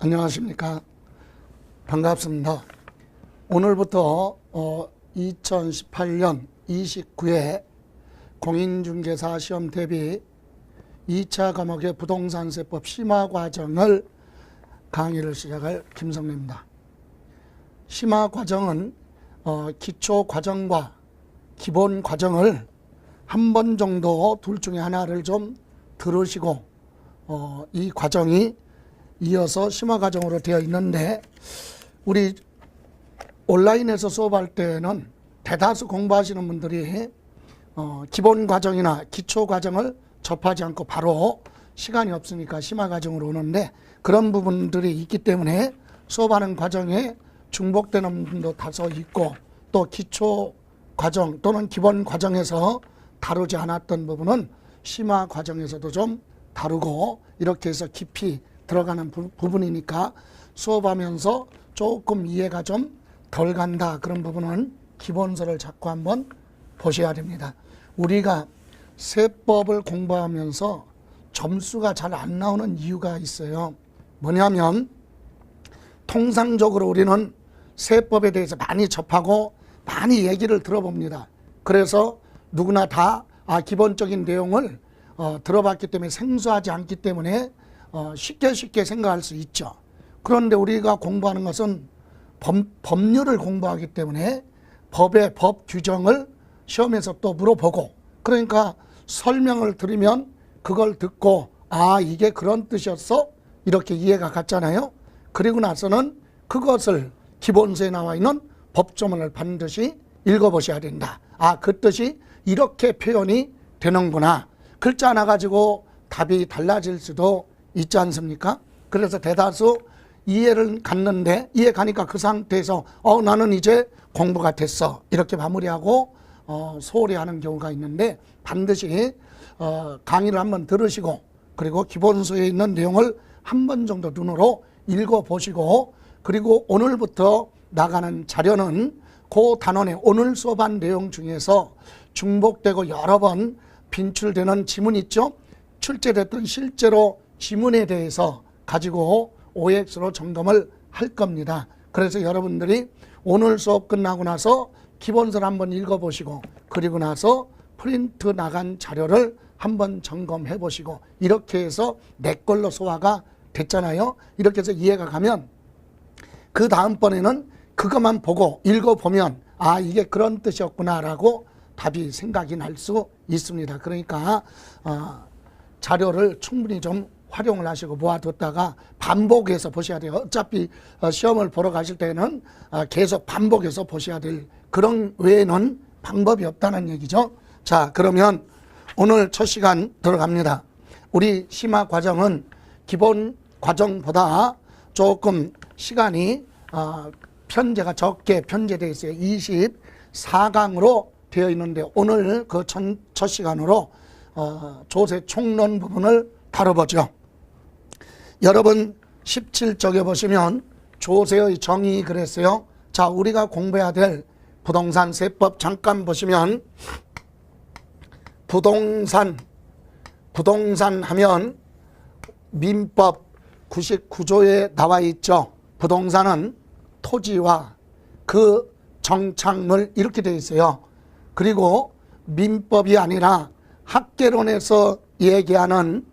안녕하십니까. 반갑습니다. 오늘부터 2018년 29회 공인중개사 시험 대비 2차 과목의 부동산세법 심화과정을 강의를 시작할 김성래입니다. 심화과정은 기초과정과 기본과정을 한 번 정도 둘 중에 하나를 좀 들으시고 이 과정이 이어서 심화과정으로 되어 있는데, 우리 온라인에서 수업할 때는 대다수 공부하시는 분들이 기본과정이나 기초과정을 접하지 않고 바로 시간이 없으니까 심화과정으로 오는데, 그런 부분들이 있기 때문에 수업하는 과정에 중복되는 부분도 다소 있고, 또 기초과정 또는 기본과정에서 다루지 않았던 부분은 심화과정에서도 좀 다루고, 이렇게 해서 깊이 들어가는 부분이니까 수업하면서 조금 이해가 좀 덜 간다, 그런 부분은 기본서를 자꾸 한번 보셔야 됩니다. 우리가 세법을 공부하면서 점수가 잘 안 나오는 이유가 있어요. 뭐냐면 통상적으로 우리는 세법에 대해서 많이 접하고 많이 얘기를 들어봅니다. 그래서 누구나 다 기본적인 내용을 들어봤기 때문에 생소하지 않기 때문에 쉽게 생각할 수 있죠. 그런데 우리가 공부하는 것은 법률을 공부하기 때문에 법의 법 규정을 시험에서 또 물어보고, 그러니까 설명을 들으면 그걸 듣고 이게 그런 뜻이었어? 이렇게 이해가 갔잖아요. 그리고 나서는 그것을 기본서에 나와 있는 법조문을 반드시 읽어보셔야 된다. 그 뜻이 이렇게 표현이 되는구나. 글자 하나 가지고 답이 달라질 수도 있지 않습니까? 그래서 대다수 이해를 갔는데, 이해 가니까 그 상태에서 나는 이제 공부가 됐어, 이렇게 마무리하고 소홀히 하는 경우가 있는데, 반드시 강의를 한번 들으시고, 그리고 기본서에 있는 내용을 한 번 정도 눈으로 읽어보시고, 그리고 오늘부터 나가는 자료는 그 단원의 오늘 수업한 내용 중에서 중복되고 여러 번 빈출되는 지문 있죠? 출제됐던 실제로 지문에 대해서 가지고 OX로 점검을 할 겁니다. 그래서 여러분들이 오늘 수업 끝나고 나서 기본서를 한번 읽어보시고, 그리고 나서 프린트 나간 자료를 한번 점검해 보시고, 이렇게 해서 내 걸로 소화가 됐잖아요. 이렇게 해서 이해가 가면 그 다음번에는 그것만 보고 읽어보면 이게 그런 뜻이었구나 라고 답이 생각이 날 수 있습니다. 그러니까 자료를 충분히 좀 활용을 하시고 모아뒀다가 반복해서 보셔야 돼요. 어차피 시험을 보러 가실 때는 계속 반복해서 보셔야 될, 그런 외에는 방법이 없다는 얘기죠. 자, 그러면 오늘 첫 시간 들어갑니다. 우리 심화 과정은 기본 과정보다 조금 시간이 편제가 적게 편제되어 있어요. 24강으로 되어 있는데, 오늘 그 첫 시간으로 조세 총론 부분을 다뤄보죠. 여러분 17쪽에 보시면 조세의 정의 그랬어요. 자, 우리가 공부해야 될 부동산 세법 잠깐 보시면, 부동산 하면 민법 99조에 나와 있죠. 부동산은 토지와 그 정착물, 이렇게 되어 있어요. 그리고 민법이 아니라 학개론에서 얘기하는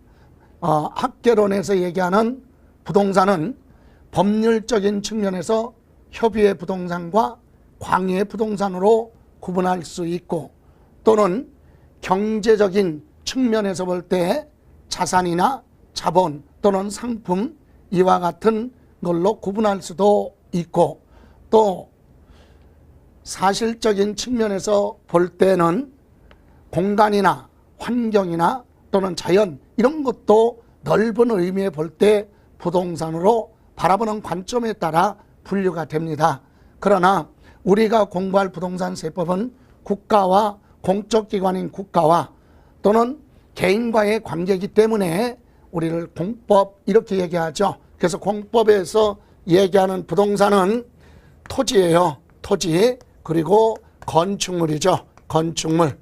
부동산은 법률적인 측면에서 협의의 부동산과 광의의 부동산으로 구분할 수 있고, 또는 경제적인 측면에서 볼 때 자산이나 자본 또는 상품, 이와 같은 걸로 구분할 수도 있고, 또 사실적인 측면에서 볼 때는 공간이나 환경이나 또는 자연, 이런 것도 넓은 의미에 볼 때 부동산으로 바라보는 관점에 따라 분류가 됩니다. 그러나 우리가 공부할 부동산 세법은 국가와 공적기관인 국가와 또는 개인과의 관계이기 때문에 우리를 공법, 이렇게 얘기하죠. 그래서 공법에서 얘기하는 부동산은 토지예요. 토지. 그리고 건축물이죠. 건축물.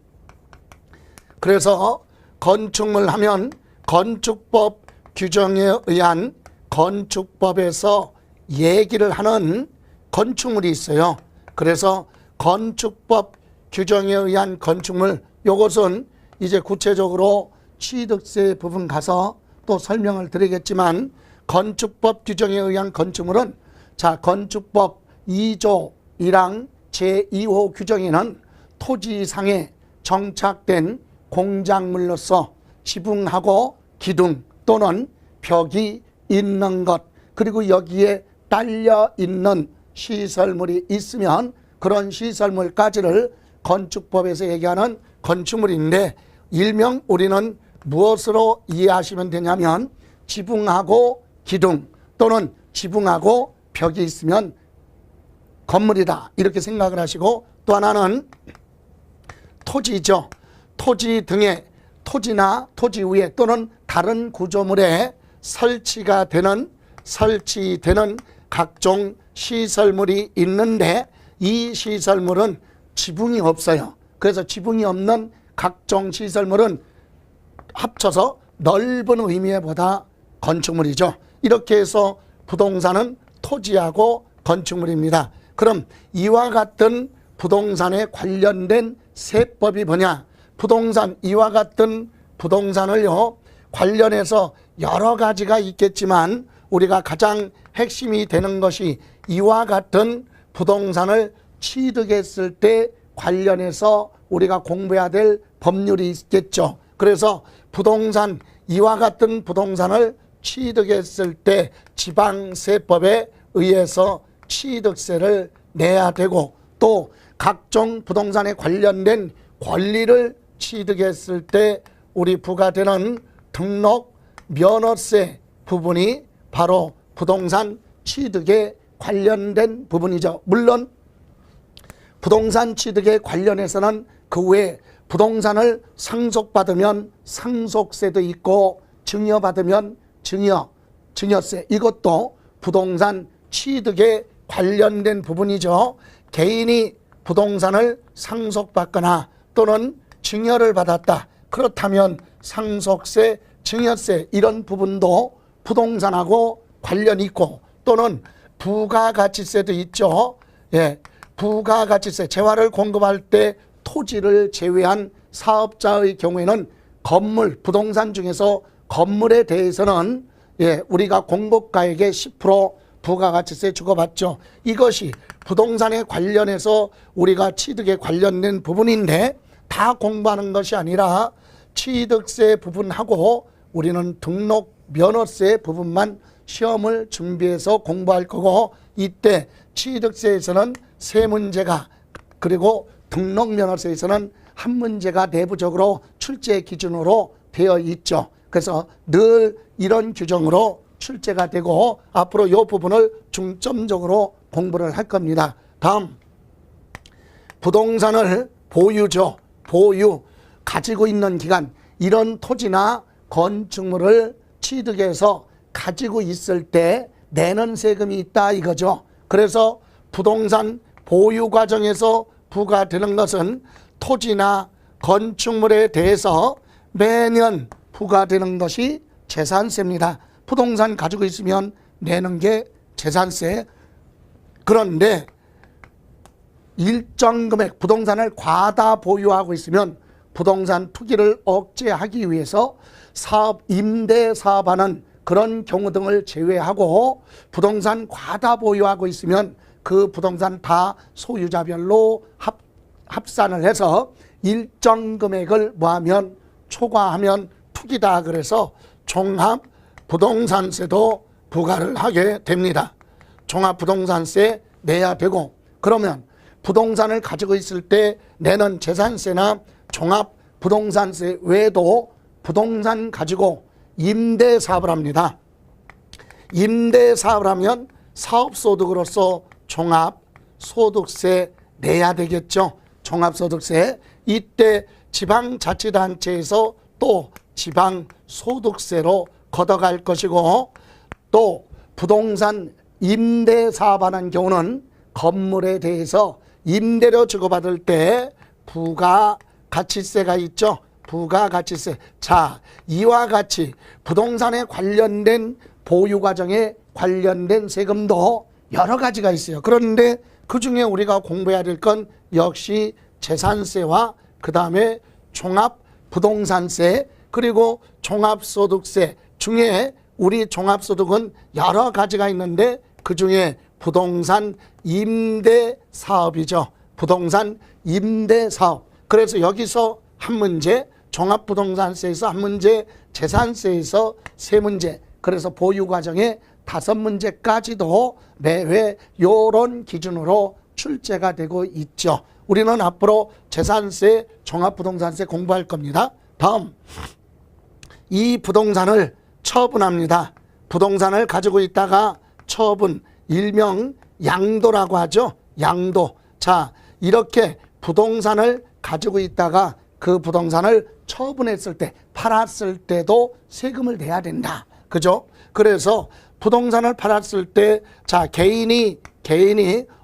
그래서 건축물 하면 건축법 규정에 의한 건축법에서 얘기를 하는 건축물이 있어요. 그래서 건축법 규정에 의한 건축물, 요것은 이제 구체적으로 취득세 부분 가서 또 설명을 드리겠지만, 건축법 규정에 의한 건축물은 자, 건축법 2조 1항 제2호 규정에는 토지상에 정착된 공작물로서 지붕하고 기둥 또는 벽이 있는 것, 그리고 여기에 딸려 있는 시설물이 있으면 그런 시설물까지를 건축법에서 얘기하는 건축물인데, 일명 우리는 무엇으로 이해하시면 되냐면 지붕하고 기둥 또는 지붕하고 벽이 있으면 건물이다, 이렇게 생각을 하시고, 또 하나는 토지죠. 토지 등에, 토지나 토지 위에 또는 다른 구조물에 설치되는 각종 시설물이 있는데, 이 시설물은 지붕이 없어요. 그래서 지붕이 없는 각종 시설물은 합쳐서 넓은 의미의 보다 건축물이죠. 이렇게 해서 부동산은 토지하고 건축물입니다. 그럼 이와 같은 부동산에 관련된 세법이 뭐냐? 부동산, 이와 같은 부동산을요, 관련해서 여러 가지가 있겠지만 우리가 가장 핵심이 되는 것이 이와 같은 부동산을 취득했을 때 관련해서 우리가 공부해야 될 법률이 있겠죠. 그래서 부동산, 이와 같은 부동산을 취득했을 때 지방세법에 의해서 취득세를 내야 되고, 또 각종 부동산에 관련된 권리를 취득했을 때 우리 부과되는 등록 면허세 부분이 바로 부동산 취득에 관련된 부분이죠. 물론 부동산 취득에 관련해서는 그 외에 부동산을 상속받으면 상속세도 있고, 증여받으면 증여세, 이것도 부동산 취득에 관련된 부분이죠. 개인이 부동산을 상속받거나 또는 증여를 받았다, 그렇다면 상속세, 증여세 이런 부분도 부동산하고 관련이 있고, 또는 부가가치세도 있죠. 예, 부가가치세, 재화를 공급할 때 토지를 제외한 사업자의 경우에는 건물, 부동산 중에서 건물에 대해서는 우리가 공급가액의 10% 부가가치세 주고받죠. 이것이 부동산에 관련해서 우리가 취득에 관련된 부분인데, 다 공부하는 것이 아니라 취득세 부분하고 우리는 등록 면허세 부분만 시험을 준비해서 공부할 거고, 이때 취득세에서는 세 문제가, 그리고 등록 면허세에서는 한 문제가 내부적으로 출제 기준으로 되어 있죠. 그래서 늘 이런 규정으로 출제가 되고, 앞으로 이 부분을 중점적으로 공부를 할 겁니다. 다음, 부동산을 보유죠. 보유, 가지고 있는 기간, 이런 토지나 건축물을 취득해서 가지고 있을 때 내는 세금이 있다, 이거죠. 그래서 부동산 보유 과정에서 부과되는 것은 토지나 건축물에 대해서 매년 부과되는 것이 재산세입니다. 부동산 가지고 있으면 내는 게 재산세. 그런데 일정 금액 부동산을 과다 보유하고 있으면 부동산 투기를 억제하기 위해서 사업, 임대 사업하는 그런 경우 등을 제외하고, 부동산 과다 보유하고 있으면 그 부동산 다 소유자별로 합산을 해서 일정 금액을 뭐하면 초과하면 투기다, 그래서 종합부동산세도 부과를 하게 됩니다. 종합부동산세 내야 되고, 그러면 부동산을 가지고 있을 때 내는 재산세나 종합부동산세 외에도 부동산 가지고 임대사업을 합니다. 임대사업을 하면 사업소득으로서 종합소득세 내야 되겠죠. 종합소득세. 이때 지방자치단체에서 또 지방소득세로 걷어갈 것이고, 또 부동산 임대사업하는 경우는 건물에 대해서 임대료 주고받을 때 부가가치세가 있죠. 부가가치세. 자, 이와 같이 부동산에 관련된 보유 과정에 관련된 세금도 여러 가지가 있어요. 그런데 그중에 우리가 공부해야 될 건 역시 재산세와 그 다음에 종합부동산세 그리고 종합소득세 중에 우리 종합소득은 여러 가지가 있는데 그중에 부동산 임대사업이죠. 부동산 임대사업. 그래서 여기서 한 문제, 종합부동산세에서 한 문제, 재산세에서 세 문제, 그래서 보유 과정에 5문제까지도 매회 요런 기준으로 출제가 되고 있죠. 우리는 앞으로 재산세, 종합부동산세 공부할 겁니다. 다음, 이 부동산을 처분합니다. 부동산을 가지고 있다가 처분, 일명 양도라고 하죠. 양도. 자, 이렇게 부동산을 가지고 있다가 그 부동산을 처분했을 때, 팔았을 때도 세금을 내야 된다. 그죠? 그래서 부동산을 팔았을 때, 자, 개인이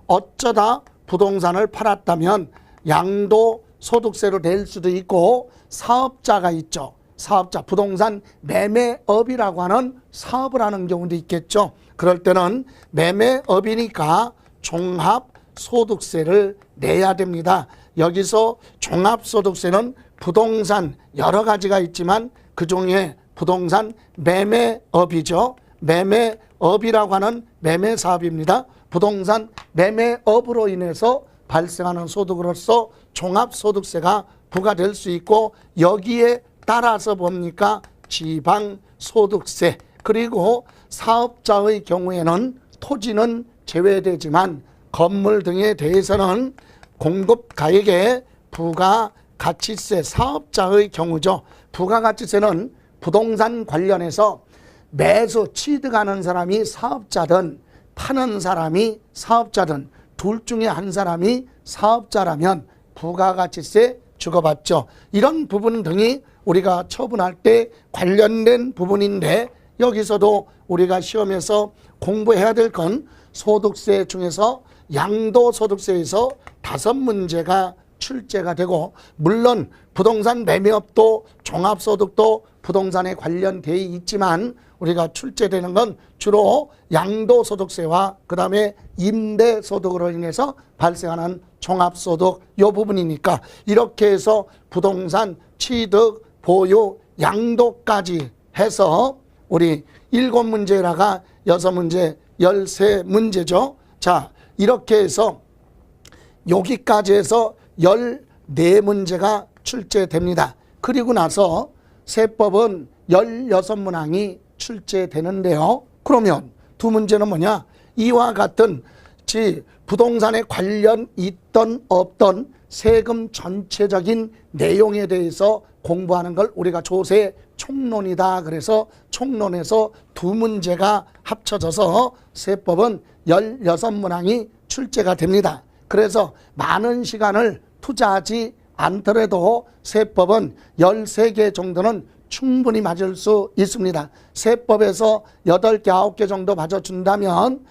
어쩌다 부동산을 팔았다면 양도 소득세를 낼 수도 있고, 사업자가 있죠. 사업자, 부동산 매매업이라고 하는 사업을 하는 경우도 있겠죠. 그럴 때는 매매업이니까 종합소득세를 내야 됩니다. 여기서 종합소득세는 부동산 여러 가지가 있지만 그중에 부동산 매매업이죠. 매매업이라고 하는 매매사업입니다. 부동산 매매업으로 인해서 발생하는 소득으로서 종합소득세가 부과될 수 있고, 여기에 따라서 뭡니까? 지방소득세, 그리고 사업자의 경우에는 토지는 제외되지만 건물 등에 대해서는 공급가액의 부가가치세, 사업자의 경우죠. 부가가치세는 부동산 관련해서 매수 취득하는 사람이 사업자든 파는 사람이 사업자든 둘 중에 한 사람이 사업자라면 부가가치세 주고받죠. 이런 부분 등이 우리가 처분할 때 관련된 부분인데, 여기서도 우리가 시험에서 공부해야 될 건 소득세 중에서 양도소득세에서 5문제가 출제가 되고, 물론 부동산 매매업도 종합소득도 부동산에 관련되어 있지만 우리가 출제되는 건 주로 양도소득세와 그 다음에 임대소득으로 인해서 발생하는 종합소득 이 부분이니까, 이렇게 해서 부동산 취득, 보유, 양도까지 해서 우리 7문제라가 6문제, 13문제죠. 자, 이렇게 해서 여기까지 해서 14문제가 출제됩니다. 그리고 나서 세법은 16문항이 출제되는데요. 그러면 두 문제는 뭐냐? 이와 같은 부동산에 관련 있던 없던 세금 전체적인 내용에 대해서 공부하는 걸 우리가 조세 총론이다. 그래서 총론에서 두 문제가 합쳐져서 세법은 16문항이 출제가 됩니다. 그래서 많은 시간을 투자하지 않더라도 세법은 13개 정도는 충분히 맞을 수 있습니다. 세법에서 8개, 9개 정도 맞아준다면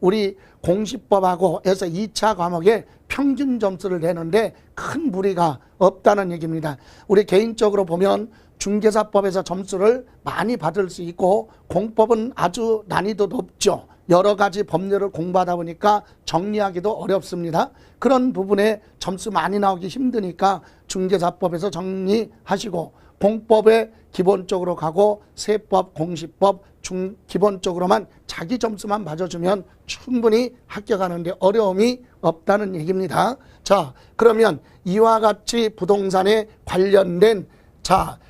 우리 공시법하고 해서 2차 과목에 평균 점수를 내는데 큰 무리가 없다는 얘기입니다. 우리 개인적으로 보면 중개사법에서 점수를 많이 받을 수 있고, 공법은 아주 난이도 높죠. 여러 가지 법률을 공부하다 보니까 정리하기도 어렵습니다. 그런 부분에 점수 많이 나오기 힘드니까 중개사법에서 정리하시고, 공법에 기본적으로 가고 세법, 공시법 기본적으로만 자기 점수만 맞아주면 충분히 합격하는데 어려움이 없다는 얘기입니다. 자, 그러면 이와 같이 부동산에 관련된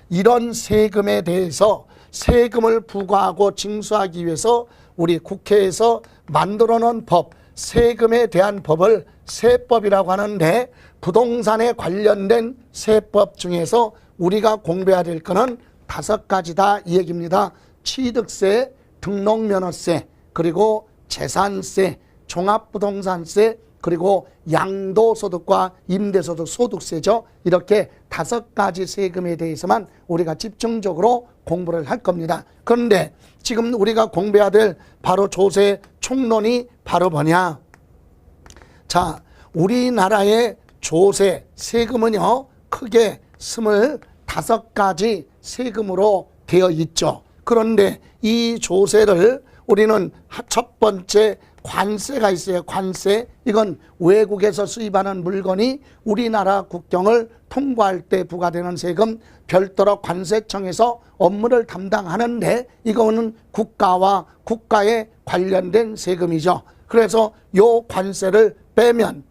이런 세금에 대해서 세금을 부과하고 징수하기 위해서 우리 국회에서 만들어 놓은 법, 세금에 대한 법을 세법이라고 하는데, 부동산에 관련된 세법 중에서 우리가 공부해야 될 거는 5가지다 이 얘기입니다. 취득세, 등록면허세, 그리고 재산세, 종합부동산세, 그리고 양도소득과 임대소득, 소득세죠. 이렇게 5가지 세금에 대해서만 우리가 집중적으로 공부를 할 겁니다. 그런데 지금 우리가 공부해야 될 바로 조세 총론이 바로 뭐냐? 자, 우리나라의 조세, 세금은요, 크게 25가지 세금으로 되어 있죠. 그런데 이 조세를 우리는 첫 번째 관세가 있어요. 관세. 이건 외국에서 수입하는 물건이 우리나라 국경을 통과할 때 부과되는 세금, 별도로 관세청에서 업무를 담당하는데 이거는 국가와 국가에 관련된 세금이죠. 그래서 요 관세를 빼면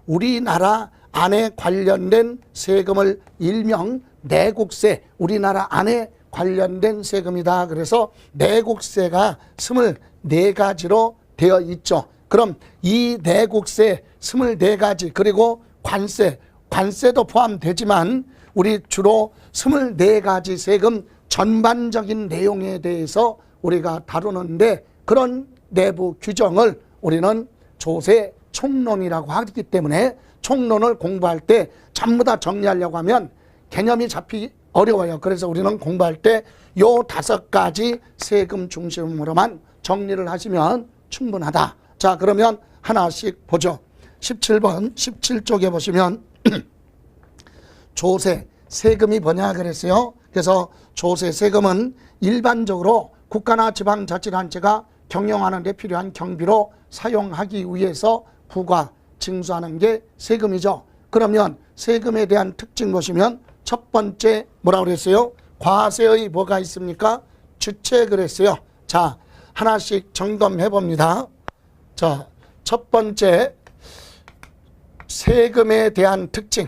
우리나라 안에 관련된 세금을 일명 내국세, 우리나라 안에 관련된 세금이다. 그래서 내국세가 24가지로 되어 있죠. 그럼 이 내국세 24가지 그리고 관세도 포함되지만 우리 주로 24가지 세금 전반적인 내용에 대해서 우리가 다루는데 그런 내부 규정을 우리는 조세 총론이라고 하기 때문에 총론을 공부할 때 전부 다 정리하려고 하면 개념이 잡히기 어려워요. 그래서 우리는 공부할 때 요 5가지 세금 중심으로만 정리를 하시면 충분하다. 자, 그러면 하나씩 보죠. 17번 17쪽에 보시면 조세 세금이 뭐냐 그랬어요. 그래서 조세 세금은 일반적으로 국가나 지방자치단체가 경영하는 데 필요한 경비로 사용하기 위해서 부과 징수하는 게 세금이죠. 그러면 세금에 대한 특징 보시면 첫 번째 뭐라고 그랬어요? 과세의 뭐가 있습니까? 주체 그랬어요. 자, 하나씩 점검해 봅니다. 자, 첫 번째 세금에 대한 특징.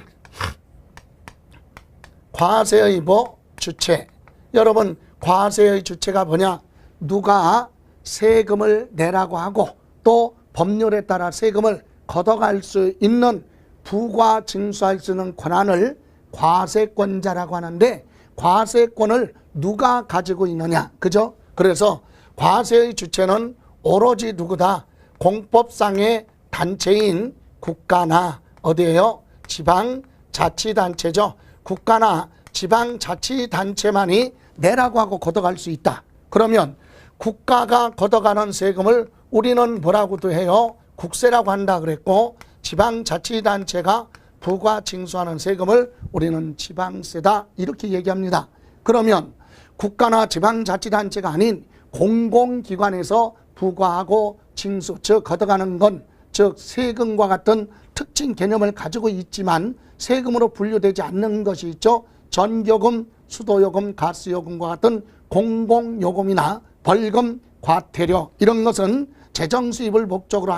과세의 뭐? 주체. 여러분, 과세의 주체가 뭐냐? 누가 세금을 내라고 하고 또 법률에 따라 세금을 걷어갈 수 있는 부과 징수할 수 있는 권한을 과세권자라고 하는데 과세권을 누가 가지고 있느냐, 그죠? 그래서 과세의 주체는 오로지 누구다? 공법상의 단체인 국가나 어디예요? 지방자치단체죠. 국가나 지방자치단체만이 내라고 하고 걷어갈 수 있다. 그러면 국가가 걷어가는 세금을 우리는 뭐라고도 해요? 국세라고 한다 그랬고 지방자치단체가 부과 징수하는 세금을 우리는 지방세다 이렇게 얘기합니다. 그러면 국가나 지방자치단체가 아닌 공공기관에서 부과하고 징수, 즉 걷어가는 건 즉 세금과 같은 특징 개념을 가지고 있지만 세금으로 분류되지 않는 것이 있죠. 전기요금, 수도요금, 가스요금과 같은 공공요금이나 벌금, 과태료 이런 것은 재정수입을 목적으로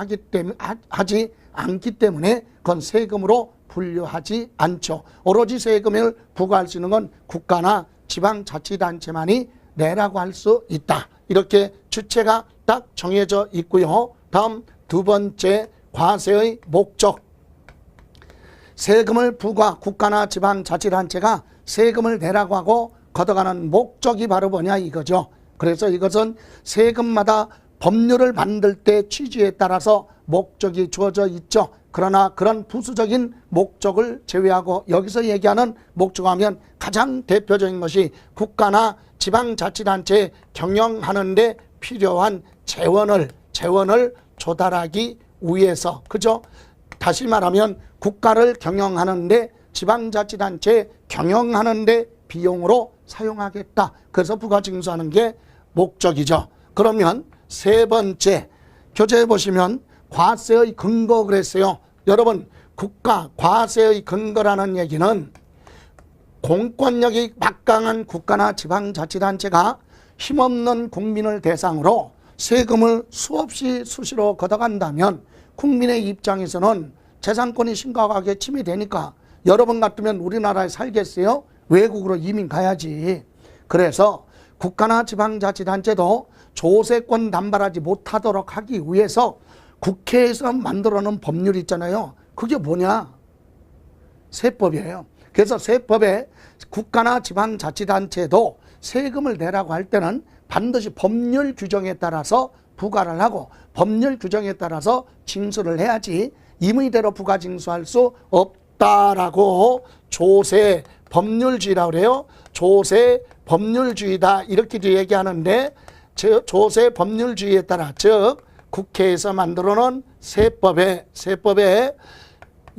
하지 않기 때문에 그건 세금으로 분류하지 않죠. 오로지 세금을 부과할 수 있는 건 국가나 지방자치단체만이 내라고 할 수 있다. 이렇게 주체가 딱 정해져 있고요. 다음 두 번째 과세의 목적. 세금을 부과 국가나 지방자치단체가 세금을 내라고 하고 걷어가는 목적이 바로 뭐냐 이거죠. 그래서 이것은 세금마다 법률을 만들 때 취지에 따라서 목적이 주어져 있죠. 그러나 그런 부수적인 목적을 제외하고 여기서 얘기하는 목적하면 가장 대표적인 것이 국가나 지방자치단체 경영하는 데 필요한 재원을 조달하기 위해서, 그죠? 다시 말하면 국가를 경영하는데 지방자치단체 경영하는데 비용으로 사용하겠다. 그래서 부가징수하는 게 목적이죠. 그러면 세 번째 교재에 보시면 과세의 근거 그랬어요. 여러분, 국가 과세의 근거라는 얘기는 공권력이 막강한 국가나 지방자치단체가 힘없는 국민을 대상으로 세금을 수없이 수시로 걷어간다면 국민의 입장에서는 재산권이 심각하게 침해되니까 여러분 같으면 우리나라에 살겠어요? 외국으로 이민 가야지. 그래서 국가나 지방자치단체도 조세권 남발하지 못하도록 하기 위해서 국회에서 만들어 놓은 법률 있잖아요. 그게 뭐냐? 세법이에요. 그래서 세법에 국가나 지방자치단체도 세금을 내라고 할 때는 반드시 법률 규정에 따라서 부과를 하고 법률 규정에 따라서 징수를 해야지 임의대로 부과징수할 수 없다라고 조세 법률주의라고 그래요. 조세 법률주의다 이렇게 얘기하는데 조세 법률주의에 따라 즉 국회에서 만들어 놓은 세법에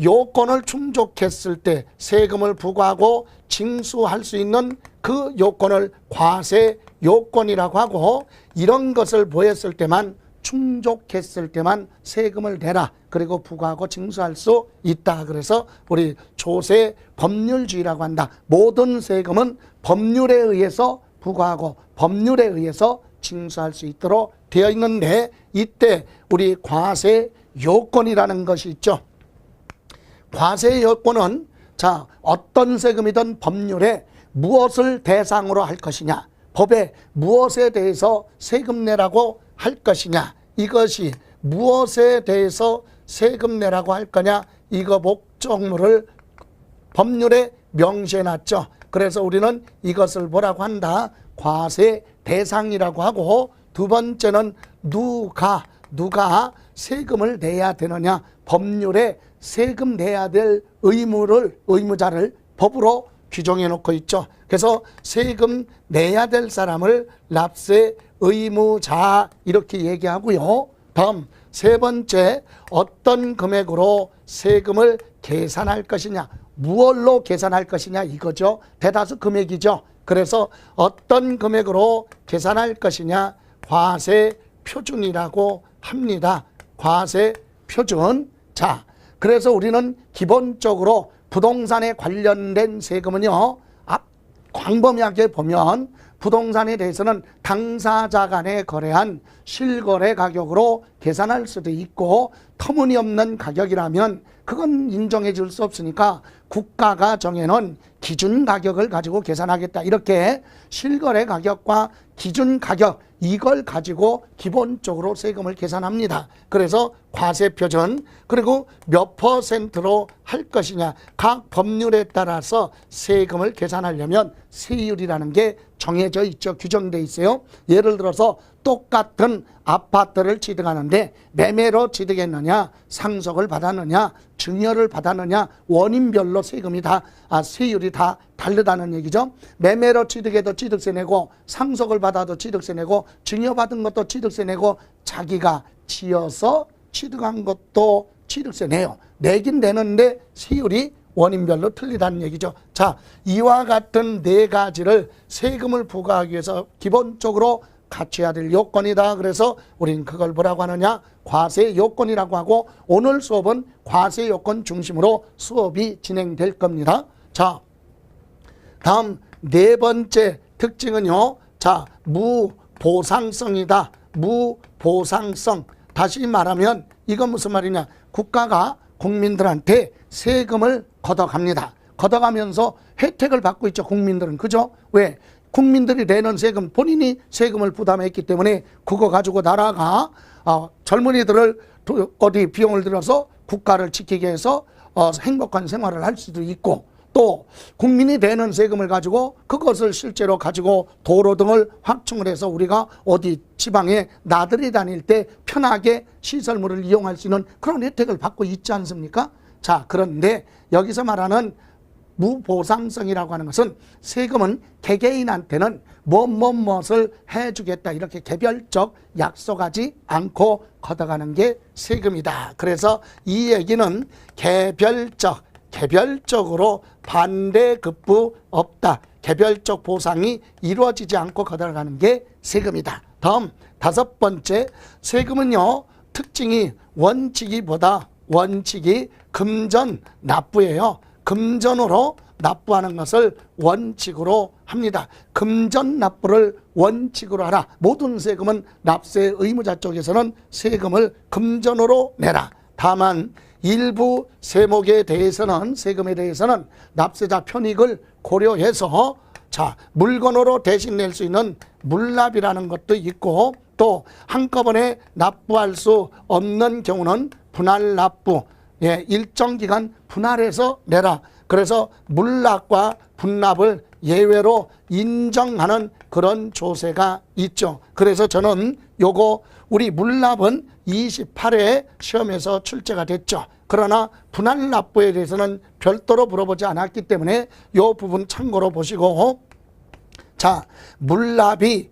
요건을 충족했을 때 세금을 부과하고 징수할 수 있는 그 요건을 과세 요건이라고 하고, 이런 것을 보였을 때만, 충족했을 때만 세금을 내라, 그리고 부과하고 징수할 수 있다. 그래서 우리 조세 법률주의라고 한다. 모든 세금은 법률에 의해서 부과하고 법률에 의해서 징수할 수 있도록 되어 있는데, 이때 우리 과세 요건이라는 것이 있죠. 과세 요건은 자, 어떤 세금이든 법률에 무엇을 대상으로 할 것이냐, 법에 무엇에 대해서 세금 내라고 할 것이냐, 이것이 무엇에 대해서 세금 내라고 할 거냐, 이거 목적물을 법률에 명시해 놨죠. 그래서 우리는 이것을 뭐라고 한다? 과세 대상이라고 하고, 두 번째는 누가 세금을 내야 되느냐, 법률에 세금 내야 될 의무자를 법으로 규정해 놓고 있죠. 그래서 세금 내야 될 사람을 납세 의무자 이렇게 얘기하고요. 다음 세 번째, 어떤 금액으로 세금을 계산할 것이냐, 무얼로 계산할 것이냐, 이거죠. 대다수 금액이죠. 그래서 어떤 금액으로 계산할 것이냐, 과세 표준이라고 합니다. 과세 표준. 자, 그래서 우리는 기본적으로 부동산에 관련된 세금은요, 광범위하게 보면 부동산에 대해서는 당사자 간에 거래한 실거래 가격으로 계산할 수도 있고, 터무니없는 가격이라면 그건 인정해 줄 수 없으니까 국가가 정해놓은 기준 가격을 가지고 계산하겠다, 이렇게 실거래 가격과 기준 가격, 이걸 가지고 기본적으로 세금을 계산합니다. 그래서 과세 표준, 그리고 몇 퍼센트로 할 것이냐, 각 법률에 따라서 세금을 계산하려면 세율이라는 게 정해져 있죠. 규정돼 있어요. 예를 들어서 똑같은 아파트를 취득하는데 매매로 취득했느냐, 상속을 받았느냐, 증여를 받았느냐, 원인별로 세금이 세율이 다 다르다는 얘기죠. 매매로 취득해도 취득세 내고, 상속을 받아도 취득세 내고, 증여받은 것도 취득세 내고, 자기가 지어서 취득한 것도 취득세 내요. 내긴 내는데 세율이 원인별로 틀리다는 얘기죠. 자, 이와 같은 네 가지를 세금을 부과하기 위해서 기본적으로 갖춰야 될 요건이다. 그래서 우리는 그걸 뭐라고 하느냐, 과세 요건이라고 하고, 오늘 수업은 과세 요건 중심으로 수업이 진행될 겁니다. 자, 다음 네 번째 특징은요, 자, 무보상성이다. 무보상성. 다시 말하면 이건 무슨 말이냐, 국가가 국민들한테 세금을 걷어갑니다. 걷어가면서 혜택을 받고 있죠, 국민들은. 그죠? 왜? 국민들이 내는 세금, 본인이 세금을 부담했기 때문에 그거 가지고 나라가 젊은이들을 어디 비용을 들여서 국가를 지키기 위해서 행복한 생활을 할 수도 있고, 또 국민이 내는 세금을 가지고 그것을 실제로 가지고 도로 등을 확충을 해서 우리가 어디 지방에 나들이 다닐 때 편하게 시설물을 이용할 수 있는 그런 혜택을 받고 있지 않습니까? 자, 그런데 여기서 말하는 무보상성이라고 하는 것은 세금은 개개인한테는 무엇을 해주겠다, 이렇게 개별적 약속하지 않고 걷어가는 게 세금이다. 그래서 이 얘기는 개별적으로 반대급부 없다, 개별적 보상이 이루어지지 않고 걷어가는 게 세금이다. 다음 다섯 번째, 세금은요, 특징이 원칙이 금전 납부예요. 금전으로 납부하는 것을 원칙으로 합니다. 금전 납부를 원칙으로 하라. 모든 세금은 납세 의무자 쪽에서는 세금을 금전으로 내라. 다만 일부 세목에 대해서는, 세금에 대해서는 납세자 편익을 고려해서 자, 물건으로 대신 낼 수 있는 물납이라는 것도 있고, 또 한꺼번에 납부할 수 없는 경우는 분할 납부, 일정 기간 분할해서 내라. 그래서 물납과 분납을 예외로 인정하는 그런 조세가 있죠. 그래서 저는 요거 우리 물납은 28회 시험에서 출제가 됐죠. 그러나 분할 납부에 대해서는 별도로 물어보지 않았기 때문에 요 부분 참고로 보시고, 자, 물납이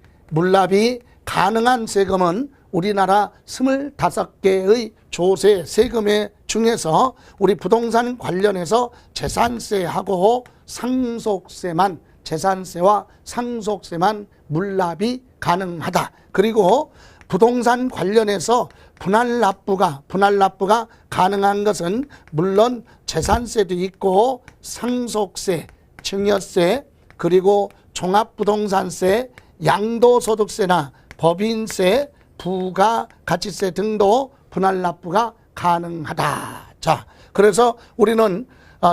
가능한 세금은 우리나라 25개의 조세 세금 중에서 우리 부동산 관련해서 재산세하고 상속세만, 재산세와 상속세만 물납이 가능하다. 그리고 부동산 관련해서 분할납부가 가능한 것은 물론 재산세도 있고 상속세, 증여세, 그리고 종합부동산세, 양도소득세나 법인세, 부가가치세 등도 분할납부가 가능하다. 자, 그래서 우리는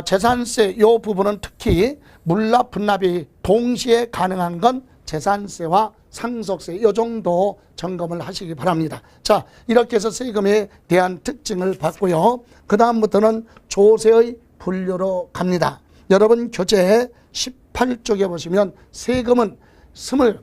재산세 이 부분은 특히 물납, 분납이 동시에 가능한 건 재산세와 상속세 이 정도 점검을 하시기 바랍니다. 자, 이렇게 해서 세금에 대한 특징을 봤고요. 그 다음부터는 조세의 분류로 갑니다. 여러분 교재 18쪽에 보시면 세금은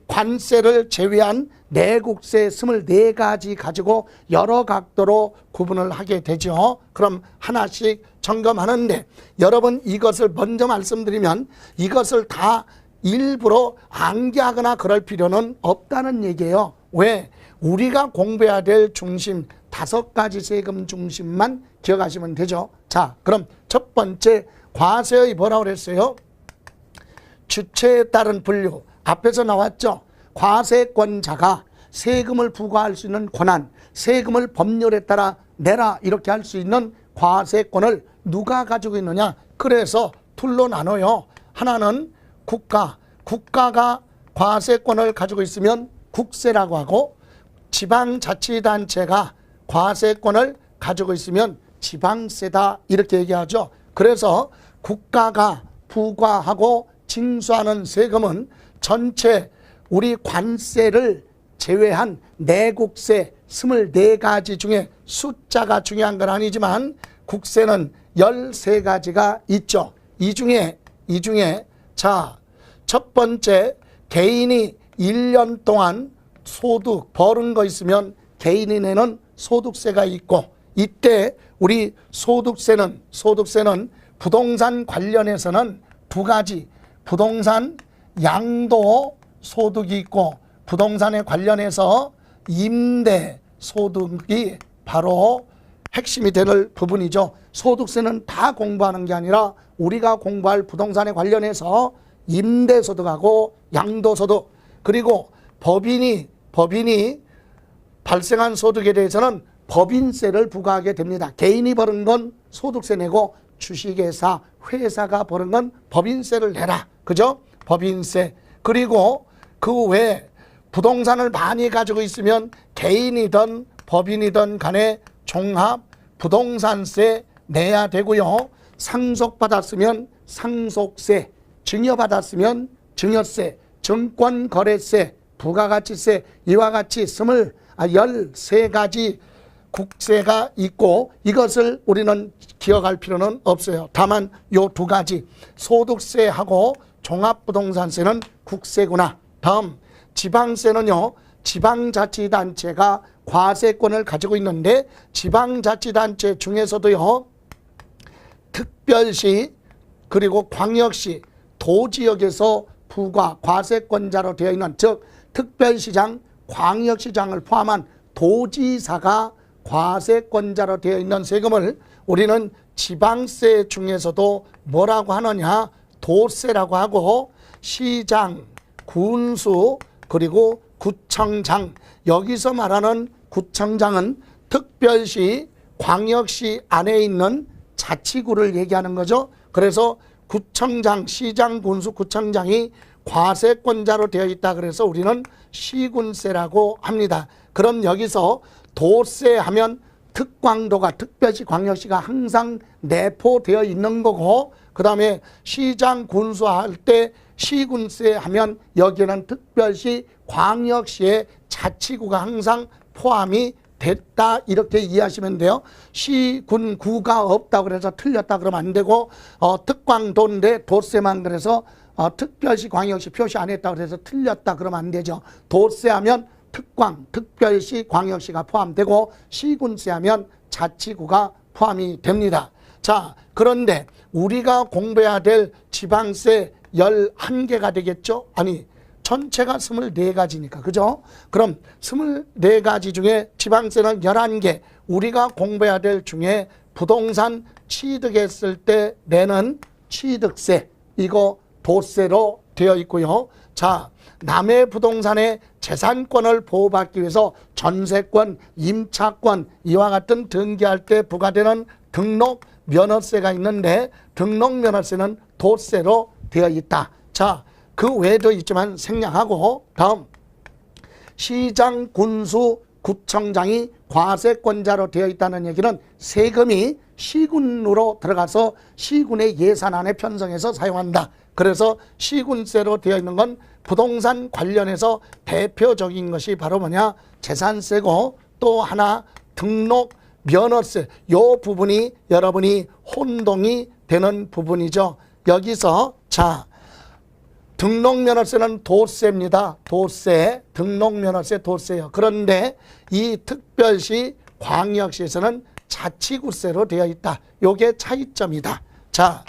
관세를 제외한 내국세 24가지 가지고 여러 각도로 구분을 하게 되죠. 그럼 하나씩 점검하는데 여러분 이것을 먼저 말씀드리면 이것을 다 일부러 암기하거나 그럴 필요는 없다는 얘기예요. 왜? 우리가 공부해야 될 중심 5가지 세금 중심만 기억하시면 되죠. 자, 그럼 첫 번째 과세의 뭐라고 그랬어요? 주체에 따른 분류. 앞에서 나왔죠. 과세권자가 세금을 부과할 수 있는 권한, 세금을 법률에 따라 내라 이렇게 할 수 있는 과세권을 누가 가지고 있느냐. 그래서 둘로 나눠요. 하나는 국가가 과세권을 가지고 있으면 국세라고 하고, 지방자치단체가 과세권을 가지고 있으면 지방세다 이렇게 얘기하죠. 그래서 국가가 부과하고 징수하는 세금은 전체 우리 관세를 제외한 내국세 24가지 중에 숫자가 중요한 건 아니지만 국세는 13가지가 있죠. 이 중에 자, 첫 번째 개인이 1년 동안 소득 벌은 거 있으면 개인이 내는 소득세가 있고, 이때 우리 소득세는 부동산 관련해서는 2가지 부동산 양도 소득이 있고 부동산에 관련해서 임대 소득이 바로 핵심이 될 부분이죠. 소득세는 다 공부하는 게 아니라 우리가 공부할 부동산에 관련해서 임대소득하고 양도소득, 그리고 법인이 발생한 소득에 대해서는 법인세를 부과하게 됩니다. 개인이 벌은 건 소득세 내고 주식회사, 회사가 벌은 건 법인세를 내라. 그죠? 법인세. 그리고 그 외에 부동산을 많이 가지고 있으면 개인이든 법인이든 간에 종합 부동산세 내야 되고요. 상속받았으면 상속세, 증여받았으면 증여세, 증권거래세, 부가가치세, 이와 같이 13가지 국세가 있고 이것을 우리는 기억할 필요는 없어요. 다만 요 2가지 소득세하고 종합부동산세는 국세구나. 다음 지방세는요, 지방자치단체가 과세권을 가지고 있는데 지방자치단체 중에서도요, 특별시 그리고 광역시 도지역에서 부과 과세권자로 되어 있는, 즉 특별시장, 광역시장을 포함한 도지사가 과세권자로 되어 있는 세금을 우리는 지방세 중에서도 뭐라고 하느냐, 도세라고 하고, 시장, 군수, 그리고 구청장, 여기서 말하는 구청장은 특별시, 광역시 안에 있는 자치구를 얘기하는 거죠. 그래서 구청장, 시장, 군수, 구청장이 과세권자로 되어 있다. 그래서 우리는 시군세라고 합니다. 그럼 여기서 도세 하면 특광도가, 특별시, 광역시가 항상 내포되어 있는 거고, 그 다음에 시장, 군수 할 때 시군세 하면 여기는 특별시, 광역시의 자치구가 항상 포함이 됐다 이렇게 이해하시면 돼요. 시, 군, 구가 없다고 그래서 틀렸다 그러면 안 되고, 특광도인데 도세만 그래서 특별시, 광역시 표시 안 했다고 그래서 틀렸다 그러면 안 되죠. 도세하면 특광, 특별시, 광역시가 포함되고 시군세하면 자치구가 포함이 됩니다. 자, 그런데 우리가 공부해야 될 지방세 11개가 되겠죠? 아니, 전체가 24가지니까. 그죠? 그럼 24가지 중에 지방세는 11개. 우리가 공부해야 될 중에 부동산 취득했을 때 내는 취득세, 이거 도세로 되어 있고요. 자, 남의 부동산의 재산권을 보호받기 위해서 전세권, 임차권, 이와 같은 등기할 때 부과되는 등록 면허세가 있는데 등록 면허세는 도세로 되어 있다. 자, 그 외에도 있지만 생략하고 다음 시장, 군수, 구청장이 과세권자로 되어 있다는 얘기는 세금이 시군으로 들어가서 시군의 예산안에 편성해서 사용한다. 그래서 시군세로 되어 있는 건 부동산 관련해서 대표적인 것이 바로 뭐냐? 재산세고 또 하나 등록 면허세. 요 부분이 여러분이 혼동이 되는 부분이죠. 여기서 자, 등록면허세는 도세입니다. 도세, 등록면허세 도세요. 그런데 이 특별시, 광역시에서는 자치구세로 되어 있다. 요게 차이점이다. 자,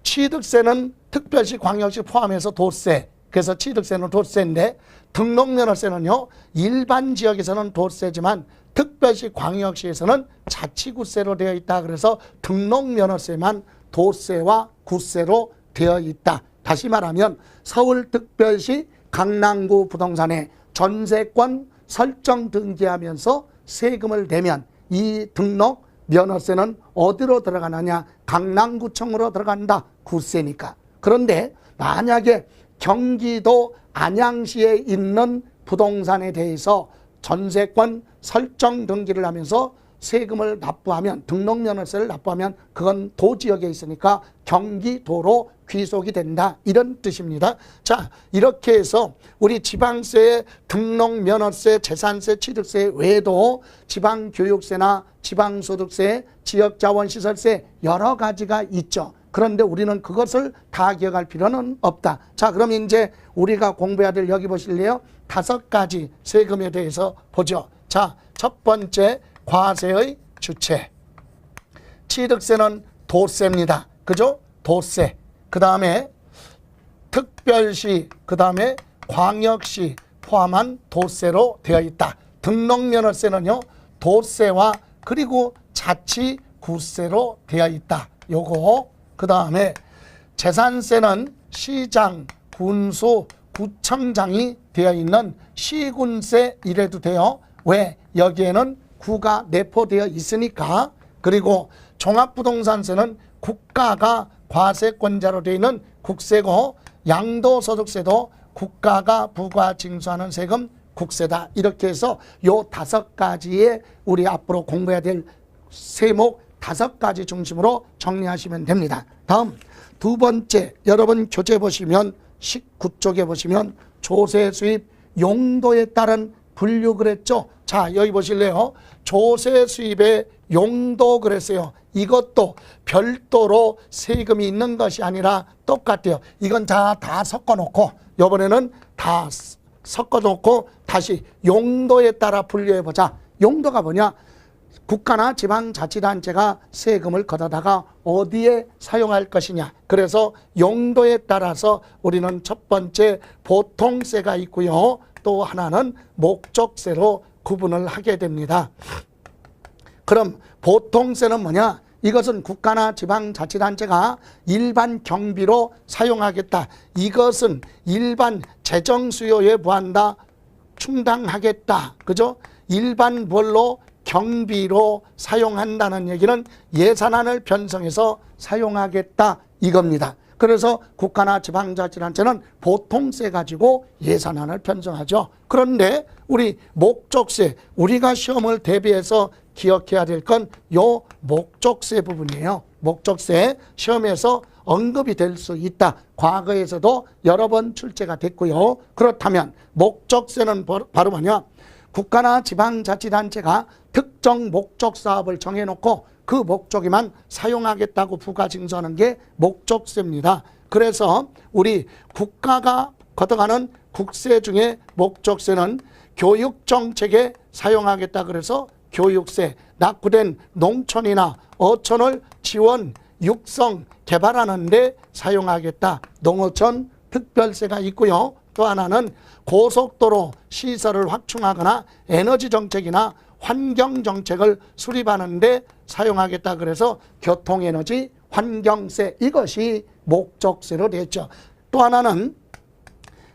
취득세는 특별시, 광역시 포함해서 도세. 그래서 취득세는 도세인데 등록면허세는요, 일반 지역에서는 도세지만 특별시, 광역시에서는 자치구세로 되어 있다. 그래서 등록면허세만 도세와 구세로 되어 있다. 다시 말하면 서울특별시 강남구 부동산에 전세권 설정 등기하면서 세금을 내면 이 등록 면허세는 어디로 들어가느냐? 강남구청으로 들어간다. 구세니까. 그런데 만약에 경기도 안양시에 있는 부동산에 대해서 전세권 설정 등기를 하면서 세금을 납부하면, 등록면허세를 납부하면 그건 도지역에 있으니까 경기도로 귀속이 된다. 이런 뜻입니다. 자, 이렇게 해서 우리 지방세, 등록면허세, 재산세, 취득세 외에도 지방교육세나 지방소득세, 지역자원시설세 여러 가지가 있죠. 그런데 우리는 그것을 다 기억할 필요는 없다. 자, 그럼 이제 우리가 공부해야 될, 여기 보실래요? 5가지 세금에 대해서 보죠. 자, 첫 번째 과세의 주체. 취득세는 도세입니다. 그죠? 도세. 그 다음에 특별시, 그 다음에 광역시 포함한 도세로 되어 있다. 등록면허세는요, 도세와 그리고 자치구세로 되어 있다. 요거. 그 다음에 재산세는 시장, 군수, 구청장이 되어 있는 시군세 이래도 돼요. 왜? 여기에는 구가 내포되어 있으니까. 그리고 종합부동산세는 국가가 과세권자로 되어 있는 국세고, 양도소득세도 국가가 부과 징수하는 세금 국세다. 이렇게 해서 요 5가지의 우리 앞으로 공부해야 될 세목 5가지 중심으로 정리하시면 됩니다. 다음 두 번째, 여러분 교재 보시면 19쪽에 보시면 조세 수입 용도에 따른 분류 그랬죠. 자, 여기 보실래요? 조세 수입의 용도 그랬어요. 이것도 별도로 세금이 있는 것이 아니라 똑같아요. 이건 다 섞어놓고, 이번에는 다 섞어놓고 다시 용도에 따라 분류해보자. 용도가 뭐냐? 국가나 지방자치단체가 세금을 걷어다가 어디에 사용할 것이냐. 그래서 용도에 따라서 우리는 첫 번째 보통세가 있고요. 또 하나는 목적세로 구분을 하게 됩니다. 그럼 보통세는 뭐냐? 이것은 국가나 지방자치단체가 일반 경비로 사용하겠다. 이것은 일반 재정 수요에 부한다. 충당하겠다. 그죠? 일반 벌로 경비로 사용한다는 얘기는 예산안을 편성해서 사용하겠다 이겁니다. 그래서 국가나 지방자치단체는 보통세 가지고 예산안을 편성하죠. 그런데 우리 목적세, 우리가 시험을 대비해서 기억해야 될 건 요 목적세 부분이에요. 목적세 시험에서 언급이 될 수 있다. 과거에서도 여러 번 출제가 됐고요. 그렇다면 목적세는 바로 뭐냐? 국가나 지방자치단체가 특정 목적 사업을 정해놓고 그 목적에만 사용하겠다고 부과징수하는 게 목적세입니다. 그래서 우리 국가가 걷어가는 국세 중에 목적세는 교육정책에 사용하겠다 그래서 교육세, 낙후된 농촌이나 어촌을 지원, 육성, 개발하는 데 사용하겠다. 농어촌 특별세가 있고요. 또 하나는 고속도로 시설을 확충하거나 에너지 정책이나 환경 정책을 수립하는 데 사용하겠다. 그래서 교통에너지 환경세, 이것이 목적세로 됐죠. 또 하나는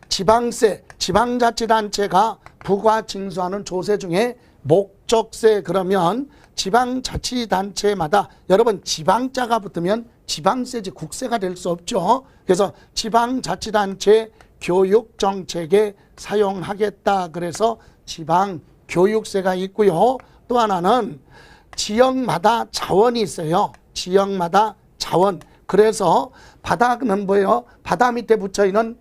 지방세, 지방자치단체가 부과 징수하는 조세 중에 목적세, 그러면 지방자치단체마다 여러분 지방자가 붙으면 지방세지 국세가 될 수 없죠. 그래서 지방자치단체 교육정책에 사용하겠다. 그래서 지방교육세가 있고요. 또 하나는 지역마다 자원이 있어요. 지역마다 자원. 그래서 바다는 뭐예요? 바다 밑에 붙여있는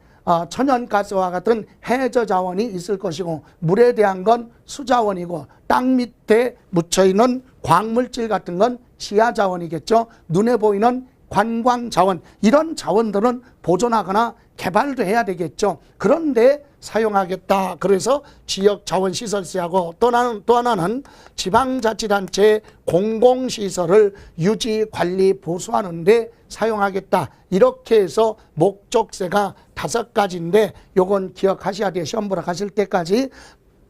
천연가스와 같은 해저 자원이 있을 것이고, 물에 대한 건 수자원이고, 땅 밑에 묻혀있는 광물질 같은 건 지하 자원이겠죠. 눈에 보이는 관광 자원, 이런 자원들은 보존하거나 개발도 해야 되겠죠. 그런데 사용하겠다. 그래서 지역자원시설세하고 또 하나는 지방자치단체 공공시설을 유지, 관리, 보수하는 데 사용하겠다. 이렇게 해서 목적세가 5가지인데 요건 기억하셔야 돼요. 시험 보러 가실 때까지.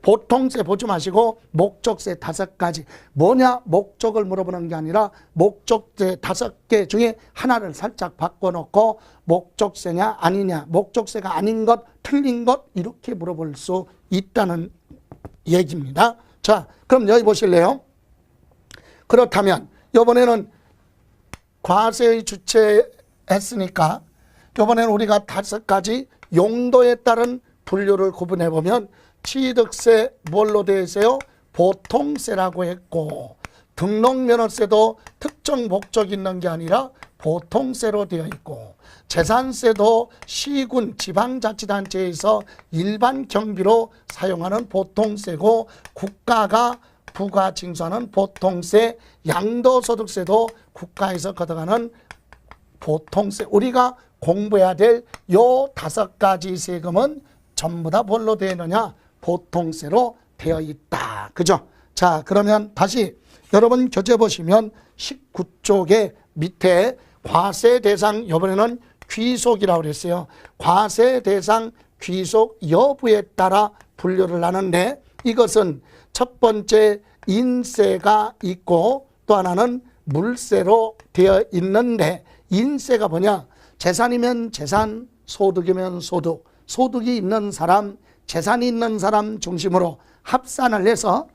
보통세 보지 마시고 목적세 5가지. 뭐냐? 목적을 물어보는 게 아니라 목적세 5개 중에 하나를 살짝 바꿔놓고 목적세냐 아니냐, 목적세가 아닌 것, 틀린 것, 이렇게 물어볼 수 있다는 얘기입니다. 자, 그럼 여기 보실래요? 그렇다면 이번에는 과세의 주체했으니까 이번에는 우리가 5가지 용도에 따른 분류를 구분해 보면, 취득세 뭘로 되어 있어요? 보통세라고 했고, 등록면허세도 특정 목적이 있는 게 아니라 보통세로 되어 있고, 재산세도 시군 지방자치단체에서 일반 경비로 사용하는 보통세고, 국가가 부과 징수하는 보통세, 양도소득세도 국가에서 걷어가는 보통세. 우리가 공부해야 될 요 5가지 세금은 전부 다 뭘로 되어 있느냐? 보통세로 되어 있다. 그죠? 자, 그러면 다시 여러분 교재 보시면 19쪽에 밑에 과세 대상, 이번에는 귀속이라고 그랬어요. 과세 대상 귀속 여부에 따라 분류를 하는데, 이것은 첫 번째 인세가 있고 또 하나는 물세로 되어 있는데, 인세가 뭐냐? 재산이면 재산, 소득이면 소득, 소득이 있는 사람, 재산이 있는 사람 중심으로 합산을 해서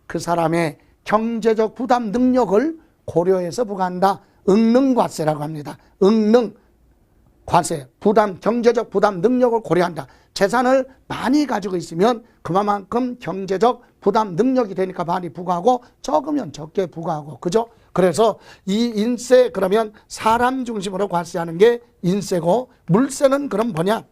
그 사람의 경제적 부담 능력을 고려해서 부과한다. 응능과세라고 합니다. 응능과세, 부담, 경제적 부담 능력을 고려한다. 재산을 많이 가지고 있으면 그만큼 경제적 부담 능력이 되니까 많이 부과하고, 적으면 적게 부과하고, 그죠? 그래서 이 인세, 그러면 사람 중심으로 과세하는 게 인세고, 물세는 그럼 뭐냐?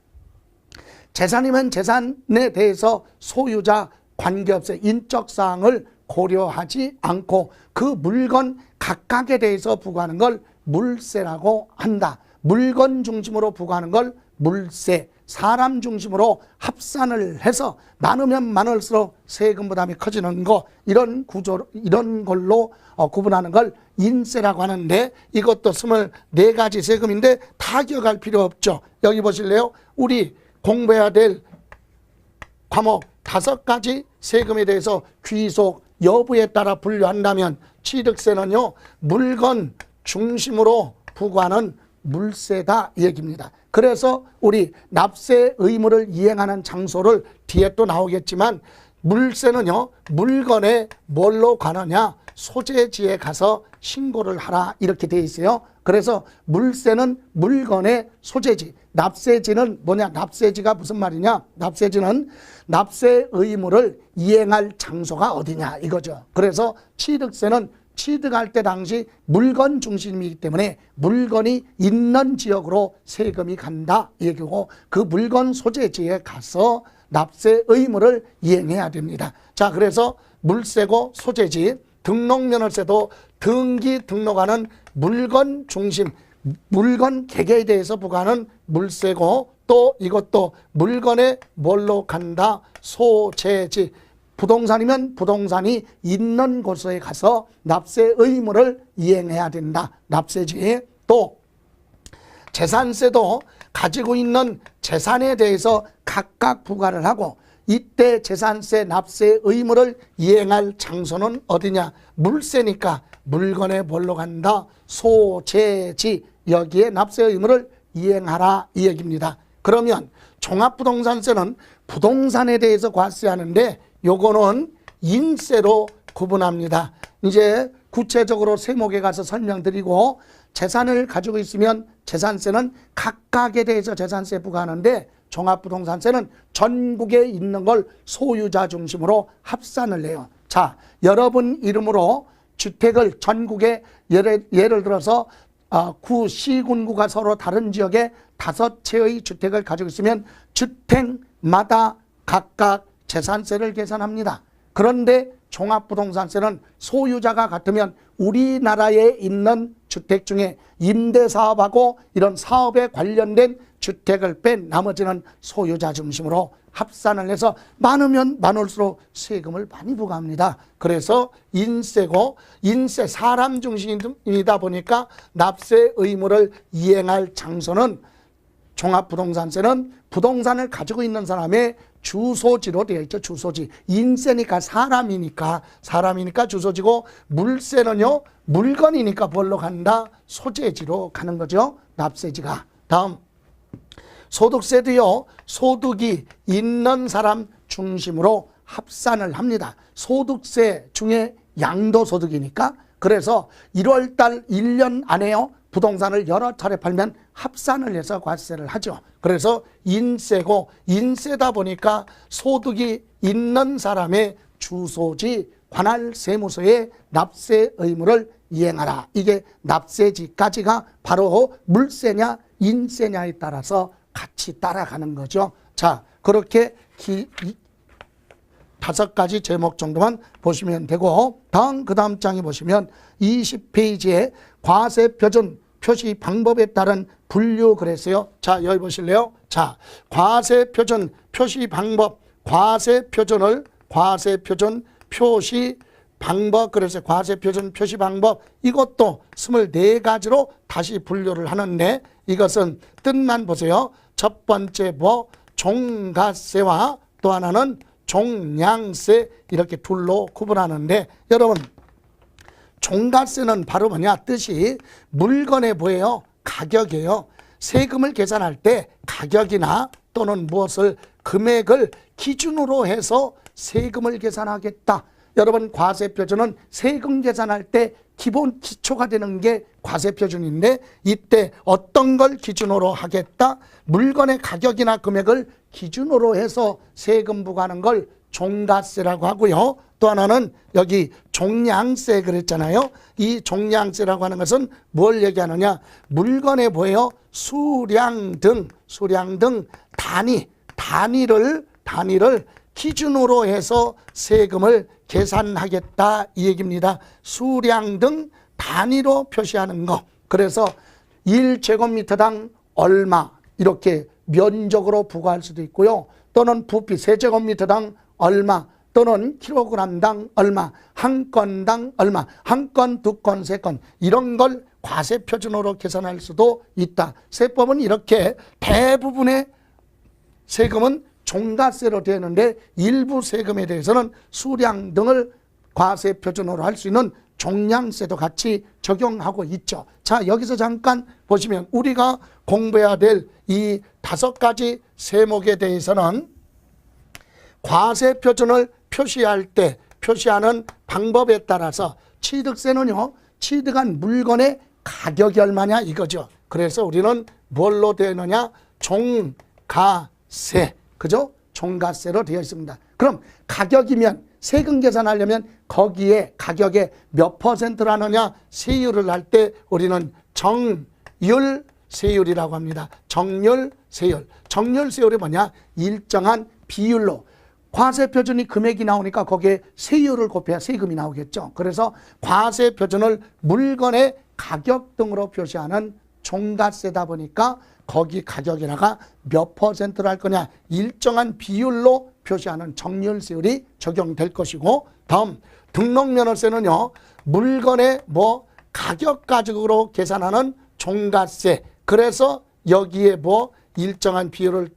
재산이면 재산에 대해서 소유자 관계없이 인적 사항을 고려하지 않고 그 물건 각각에 대해서 부과하는 걸 물세라고 한다. 물건 중심으로 부과하는 걸 물세, 사람 중심으로 합산을 해서 많으면 많을수록 세금 부담이 커지는 거, 이런 구조, 이런 걸로 구분하는 걸 인세라고 하는데, 이것도 24가지 세금인데 다 기억할 필요 없죠. 여기 보실래요? 우리 공부해야 될 과목 5가지 세금에 대해서 귀속 여부에 따라 분류한다면, 취득세는요, 물건 중심으로 부과하는 물세다, 이 얘기입니다. 그래서 우리 납세 의무를 이행하는 장소를 뒤에 또 나오겠지만, 물세는요, 물건에 뭘로 가느냐? 소재지에 가서 신고를 하라, 이렇게 되어 있어요. 그래서 물세는 물건의 소재지, 납세지는 뭐냐? 납세지가 무슨 말이냐? 납세지는 납세 의무를 이행할 장소가 어디냐, 이거죠. 그래서 취득세는 취득할 때 당시 물건 중심이기 때문에 물건이 있는 지역으로 세금이 간다, 이 얘기고, 그 물건 소재지에 가서 납세 의무를 이행해야 됩니다. 자, 그래서 물세고 소재지, 등록면허세도 등기 등록하는 물건 중심, 물건 개개에 대해서 부과하는 물세고, 또 이것도 물건에 뭘로 간다? 소재지. 부동산이면 부동산이 있는 곳에 가서 납세 의무를 이행해야 된다. 납세지. 또 재산세도 가지고 있는 재산에 대해서 각각 부과를 하고 이때 재산세 납세 의무를 이행할 장소는 어디냐? 물세니까 물건에 뭘로 간다? 소재지. 여기에 납세 의무를 이행하라 이 얘기입니다. 그러면 종합부동산세는 부동산에 대해서 과세하는데 요거는 인세로 구분합니다. 이제 구체적으로 세목에 가서 설명드리고 재산을 가지고 있으면 재산세는 각각에 대해서 재산세 부과하는데 종합부동산세는 전국에 있는 걸 소유자 중심으로 합산을 해요. 자, 여러분 이름으로 주택을 전국에 예를 들어서 시군구가 서로 다른 지역에 5채의 주택을 가지고 있으면 주택마다 각각 재산세를 계산합니다. 그런데 종합부동산세는 소유자가 같으면 우리나라에 있는 주택 중에 임대사업하고 이런 사업에 관련된 주택을 뺀 나머지는 소유자 중심으로 합산을 해서 많으면 많을수록 세금을 많이 부과합니다. 그래서 인세고 인세 사람 중심이다 보니까 납세 의무를 이행할 장소는 종합부동산세는 부동산을 가지고 있는 사람의 주소지로 되어 있죠. 주소지. 인세니까 사람이니까 주소지고 물세는요. 물건이니까 뭘로 간다? 소재지로 가는 거죠. 납세지가. 다음 소득세도요. 소득이 있는 사람 중심으로 합산을 합니다. 소득세 중에 양도소득이니까 그래서 1월달 1년 안에요. 부동산을 여러 차례 팔면 합산을 해서 과세를 하죠. 그래서 인세고 인세다 보니까 소득이 있는 사람의 주소지 관할세무서에 납세 의무를 이행하라. 이게 납세지까지가 바로 물세냐 인세냐에 따라서 같이 따라가는 거죠. 자, 그렇게 5가지 제목 정도만 보시면 되고 그 다음 장에 보시면 20페이지에 과세표준 표시 방법에 따른 분류 그랬어요. 자, 여기 보실래요? 자, 과세표준 표시 방법, 과세표준 표시 방법, 그래서 과세표준 표시 방법 이것도 24가지로 다시 분류를 하는데 이것은 뜻만 보세요. 첫 번째 종가세와 또 하나는 종량세 이렇게 둘로 구분하는데 여러분 종가세는 바로 뭐냐 뜻이 물건에 뭐예요? 가격이에요. 세금을 계산할 때 가격이나 또는 무엇을 금액을 기준으로 해서 세금을 계산하겠다. 여러분 과세표준은 세금 계산할 때 기본 기초가 되는 게 과세표준인데 이때 어떤 걸 기준으로 하겠다? 물건의 가격이나 금액을 기준으로 해서 세금 부과하는 걸 종가세라고 하고요. 또 하나는 여기 종량세 그랬잖아요. 이 종량세라고 하는 것은 뭘 얘기하느냐? 물건에 뭐예요? 수량 등 단위를 기준으로 해서 세금을 계산하겠다 이 얘기입니다. 수량 등 단위로 표시하는 거. 그래서 1제곱미터당 얼마 이렇게 면적으로 부과할 수도 있고요. 또는 부피 세제곱미터당 얼마 또는 킬로그램당 얼마, 한 건당 얼마, 한 건, 두 건, 세 건 이런 걸 과세표준으로 계산할 수도 있다. 세법은 이렇게 대부분의 세금은 종가세로 되는데 일부 세금에 대해서는 수량 등을 과세표준으로 할 수 있는 종량세도 같이 적용하고 있죠. 자, 여기서 잠깐 보시면 우리가 공부해야 될 이 5가지 세목에 대해서는 과세표준을 표시할 때 표시하는 방법에 따라서 취득세는요. 취득한 물건의 가격이 얼마냐 이거죠. 그래서 우리는 뭘로 되느냐? 종가세. 그죠? 종가세로 되어 있습니다. 그럼 가격이면 세금 계산하려면 거기에 가격에 몇 퍼센트를 하느냐 세율을 할 때 우리는 정률세율이라고 합니다. 정률세율. 정률세율이 뭐냐? 일정한 비율로 과세표준이 금액이 나오니까 거기에 세율을 곱해야 세금이 나오겠죠. 그래서 과세표준을 물건의 가격 등으로 표시하는 종가세다 보니까 거기 가격에다가 몇 퍼센트를 할 거냐 일정한 비율로 표시하는 정률세율이 적용될 것이고 다음 등록면허세는요. 물건의 가격 가격으로 계산하는 종가세 그래서 여기에 뭐 일정한 비율을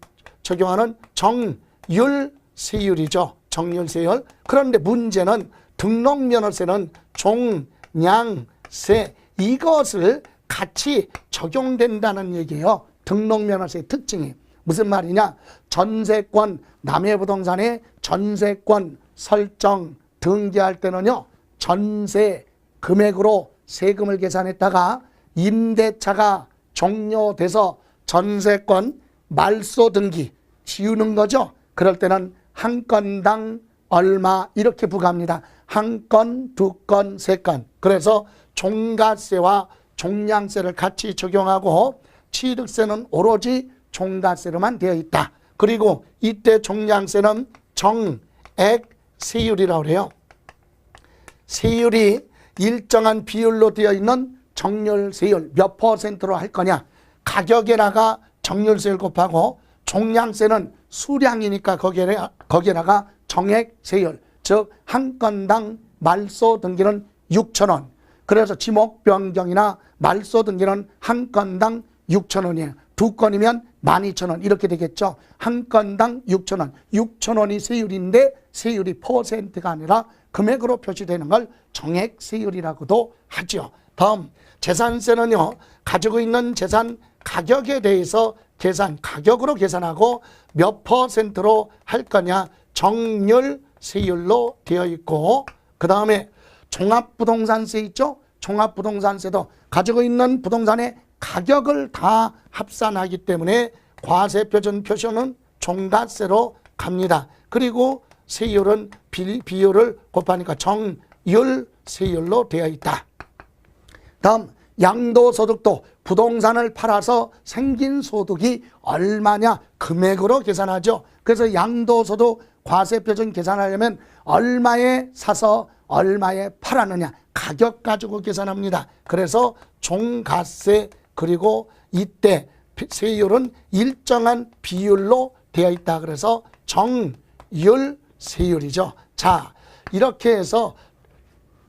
적용하는 정률세율이죠. 정률세율. 그런데 문제는 등록면허세는 종량세 이것을 같이 적용된다는 얘기예요. 등록면허세의 특징이. 무슨 말이냐? 전세권, 남의 부동산의 전세권 설정 등기할 때는요. 전세 금액으로 세금을 계산했다가 임대차가 종료돼서 전세권 말소 등기 지우는 거죠. 그럴 때는 한 건당 얼마 이렇게 부과합니다. 한 건, 두 건, 세 건. 그래서 종가세와 종량세를 같이 적용하고 취득세는 오로지 종가세로만 되어 있다. 그리고 이때 종량세는 정액세율이라고 해요. 세율이 일정한 비율로 되어 있는 정률세율 몇 퍼센트로 할 거냐. 가격에다가 정률세율 곱하고 종량세는 수량이니까 거기에다가 정액세율, 즉 한 건당 말소 등기는 6,000원. 그래서 지목 변경이나 말소 등기는 한 건당 6,000원이에요. 두 건이면 12,000원 이렇게 되겠죠. 한 건당 6,000원. 6,000원이 세율인데 세율이 퍼센트가 아니라 금액으로 표시되는 걸 정액세율이라고도 하죠. 다음 재산세는요. 가지고 있는 재산 가격에 대해서 가격으로 계산하고 몇 퍼센트로 할 거냐 정률세율로 되어 있고, 그 다음에 종합부동산세 있죠. 종합부동산세도 가지고 있는 부동산의 가격을 다 합산하기 때문에 과세표준 표시는 종가세로 갑니다. 그리고 세율은 비율을 곱하니까 정률세율로 되어 있다. 다음 양도소득도 부동산을 팔아서 생긴 소득이 얼마냐 금액으로 계산하죠. 그래서 양도소득 과세표준 계산하려면 얼마에 사서 얼마에 팔았느냐 가격 가지고 계산합니다. 그래서 종가세 그리고 이때 세율은 일정한 비율로 되어 있다. 그래서 정률세율이죠. 자, 이렇게 해서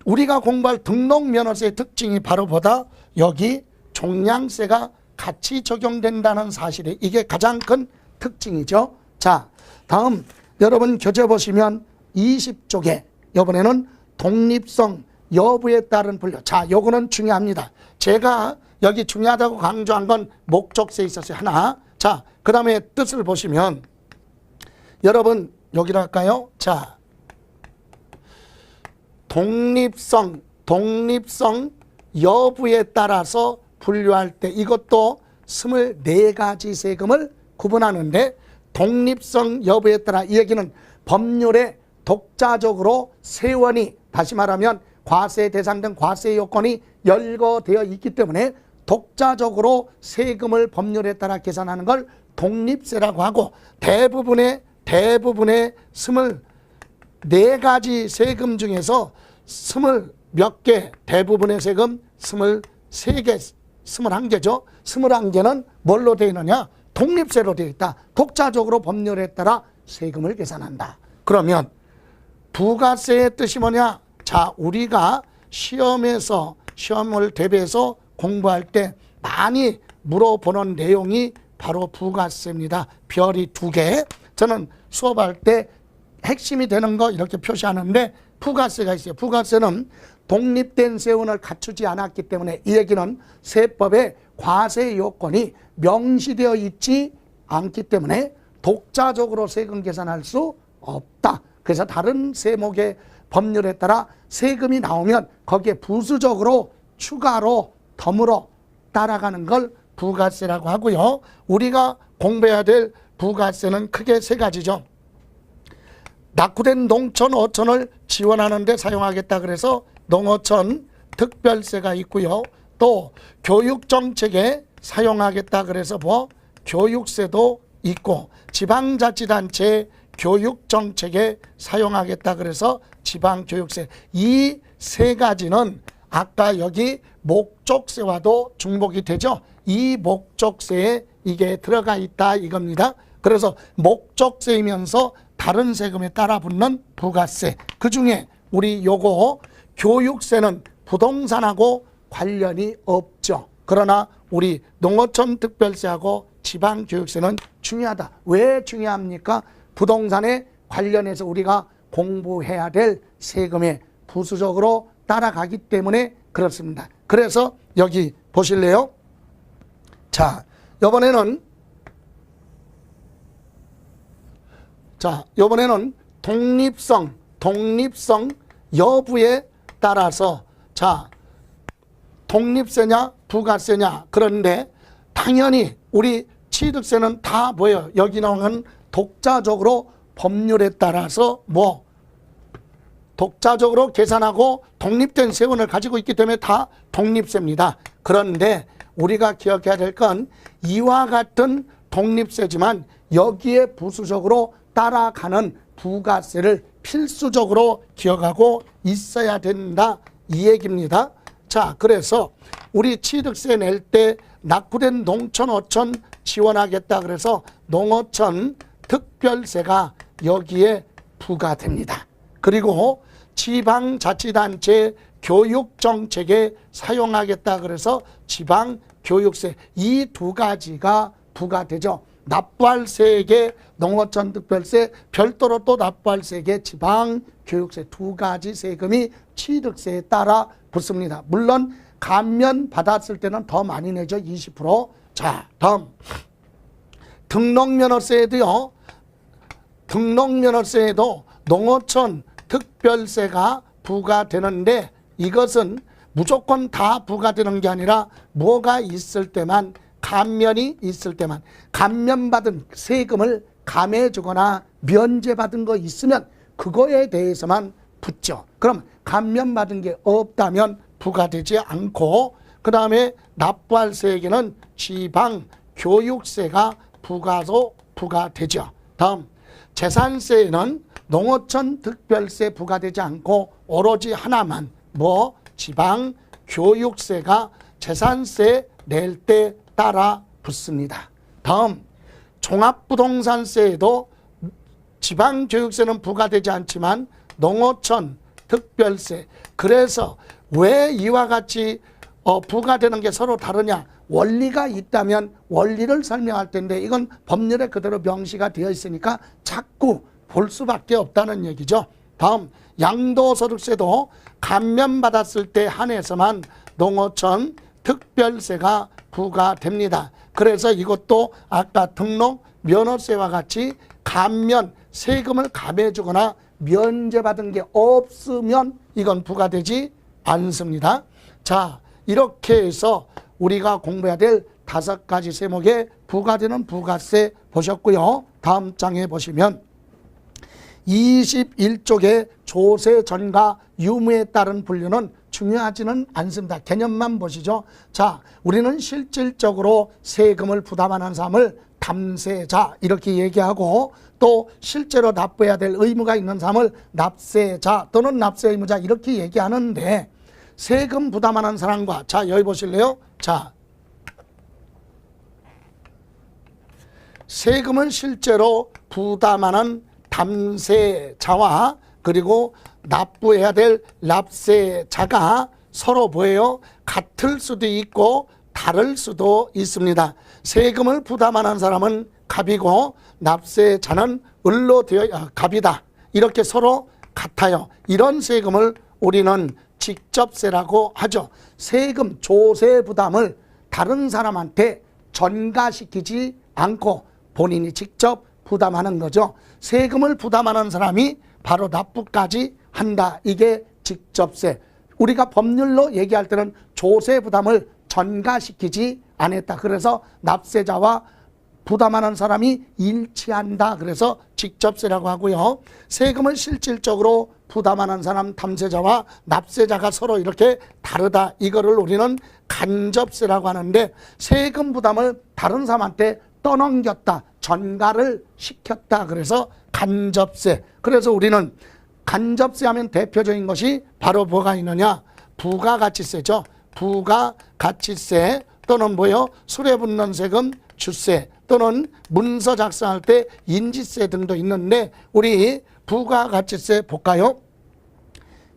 우리가 공부할 등록면허세의 특징이 바로 보다 여기 종량세가 같이 적용된다는 사실이 이게 가장 큰 특징이죠. 자, 다음 여러분 교재 보시면 20쪽에 이번에는 독립성 여부에 따른 분류. 자, 요거는 중요합니다. 제가 여기 중요하다고 강조한 건 목적세에 있어서 하나. 자, 그 다음에 뜻을 보시면 여러분 여기로 할까요? 자, 독립성 여부에 따라서 분류할 때 이것도 24가지 세금을 구분하는데 독립성 여부에 따라 이 얘기는 법률에 독자적으로 세원이 다시 말하면 과세 대상 등 과세 요건이 열거되어 있기 때문에 독자적으로 세금을 법률에 따라 계산하는 걸 독립세라고 하고 대부분의 24가지 세금 중에서 20몇 개 대부분의 세금 23개 21개죠. 21개는 뭘로 되어 있느냐? 독립세로 되어 있다. 독자적으로 법률에 따라 세금을 계산한다. 그러면 부가세의 뜻이 뭐냐? 자, 우리가 시험을 대비해서 공부할 때 많이 물어보는 내용이 바로 부가세입니다. 별이 2개. 저는 수업할 때 핵심이 되는 거 이렇게 표시하는데 부가세가 있어요. 부가세는 독립된 세원을 갖추지 않았기 때문에 이 얘기는 세법에 과세 요건이 명시되어 있지 않기 때문에 독자적으로 세금 계산할 수 없다. 그래서 다른 세목의 법률에 따라 세금이 나오면 거기에 부수적으로 추가로 덤으로 따라가는 걸 부가세라고 하고요. 우리가 공부해야 될 부가세는 크게 3가지죠. 낙후된 농촌 어촌을 지원하는 데 사용하겠다 그래서 농어촌 특별세가 있고요. 또 교육정책에 사용하겠다 그래서 뭐 교육세도 있고 지방자치단체 교육정책에 사용하겠다 그래서 지방교육세. 이 3가지는 아까 여기 목적세와도 중복이 되죠. 이 목적세에 이게 들어가 있다 이겁니다. 그래서 목적세이면서 다른 세금에 따라 붙는 부가세. 그중에 우리 요거 교육세는 부동산하고 관련이 없죠. 그러나 우리 농어촌 특별세하고 지방교육세는 중요하다. 왜 중요합니까? 부동산에 관련해서 우리가 공부해야 될 세금에 부수적으로 따라가기 때문에 그렇습니다. 그래서 여기 보실래요? 자, 이번에는 독립성 여부에 따라서 독립세냐 부가세냐. 그런데 당연히 우리 취득세는 다 뭐예요? 여기 나오는 독자적으로 법률에 따라서 독자적으로 계산하고 독립된 세원을 가지고 있기 때문에 다 독립세입니다. 그런데 우리가 기억해야 될 건 이와 같은 독립세지만 여기에 부수적으로 따라가는 부가세를 필수적으로 기억하고 있어야 된다, 이 얘기입니다. 자, 그래서 우리 취득세 낼 때 낙후된 농촌, 어촌 지원하겠다 그래서 농어촌 특별세가 여기에 부과됩니다. 그리고 지방자치단체 교육정책에 사용하겠다 그래서 지방교육세, 이 두 가지가 부과되죠. 납부할 세액에 농어촌 특별세, 별도로 또 납부할 세액에 지방교육세, 두 가지 세금이 취득세에 따라 붙습니다. 물론 감면 받았을 때는 더 많이 내죠. 20%. 자, 다음 등록면허세에도요. 등록면허세에도 농어촌 특별세가 부과되는데 이것은 무조건 다 부과되는 게 아니라 뭐가 있을 때만, 감면이 있을 때만, 감면받은 세금을 감해주거나 면제받은 거 있으면 그거에 대해서만 붙죠. 그럼 감면받은 게 없다면 부과되지 않고, 그 다음에 납부할 세액에는 지방교육세가 부과되죠. 다음 재산세에는 농어촌 특별세 부과되지 않고 오로지 하나만 지방교육세가 재산세 낼 때 따라 붙습니다. 다음 종합부동산세에도 지방교육세는 부과되지 않지만 농어촌 특별세, 그래서 왜 이와 같이 부과되는 게 서로 다르냐, 원리가 있다면 원리를 설명할 텐데 이건 법률에 그대로 명시가 되어 있으니까 자꾸 볼 수밖에 없다는 얘기죠. 다음 양도소득세도 감면받았을 때 한해서만 농어촌 특별세가 부과됩니다. 그래서 이것도 아까 등록 면허세와 같이 감면, 세금을 감해주거나 면제받은 게 없으면 이건 부과되지 않습니다. 자, 이렇게 해서 우리가 공부해야 될 5가지 세목에 부과되는 부가세 보셨고요. 다음 장에 보시면 21쪽의 조세 전가 유무에 따른 분류는 중요하지는 않습니다. 개념만 보시죠. 자, 우리는 실질적으로 세금을 부담하는 사람을 담세자 이렇게 얘기하고, 또 실제로 납부해야 될 의무가 있는 사람을 납세자 또는 납세 의무자 이렇게 얘기하는데, 세금 부담하는 사람과, 자 여기 보실래요? 자, 세금을 실제로 부담하는 담세자와 그리고 납부해야 될 납세자가 서로 뭐예요? 같을 수도 있고 다를 수도 있습니다. 세금을 부담하는 사람은 갑이고 납세자는 을로 갑이다. 이렇게 서로 같아요. 이런 세금을 우리는 직접세라고 하죠. 세금, 조세 부담을 다른 사람한테 전가시키지 않고 본인이 직접 부담하는 거죠. 세금을 부담하는 사람이 바로 납부까지 한다. 이게 직접세. 우리가 법률로 얘기할 때는 조세 부담을 전가시키지 않았다. 그래서 납세자와 부담하는 사람이 일치한다. 그래서 직접세라고 하고요. 세금을 실질적으로 부담하는 사람, 담세자와 납세자가 서로 이렇게 다르다. 이거를 우리는 간접세라고 하는데, 세금 부담을 다른 사람한테 떠넘겼다, 전가를 시켰다. 그래서 간접세. 그래서 우리는 간접세 하면 대표적인 것이 바로 뭐가 있느냐, 부가가치세죠. 부가가치세 또는 뭐요? 술에 붓는 세금 주세 또는 문서 작성할 때 인지세 등도 있는데, 우리 부가가치세 볼까요?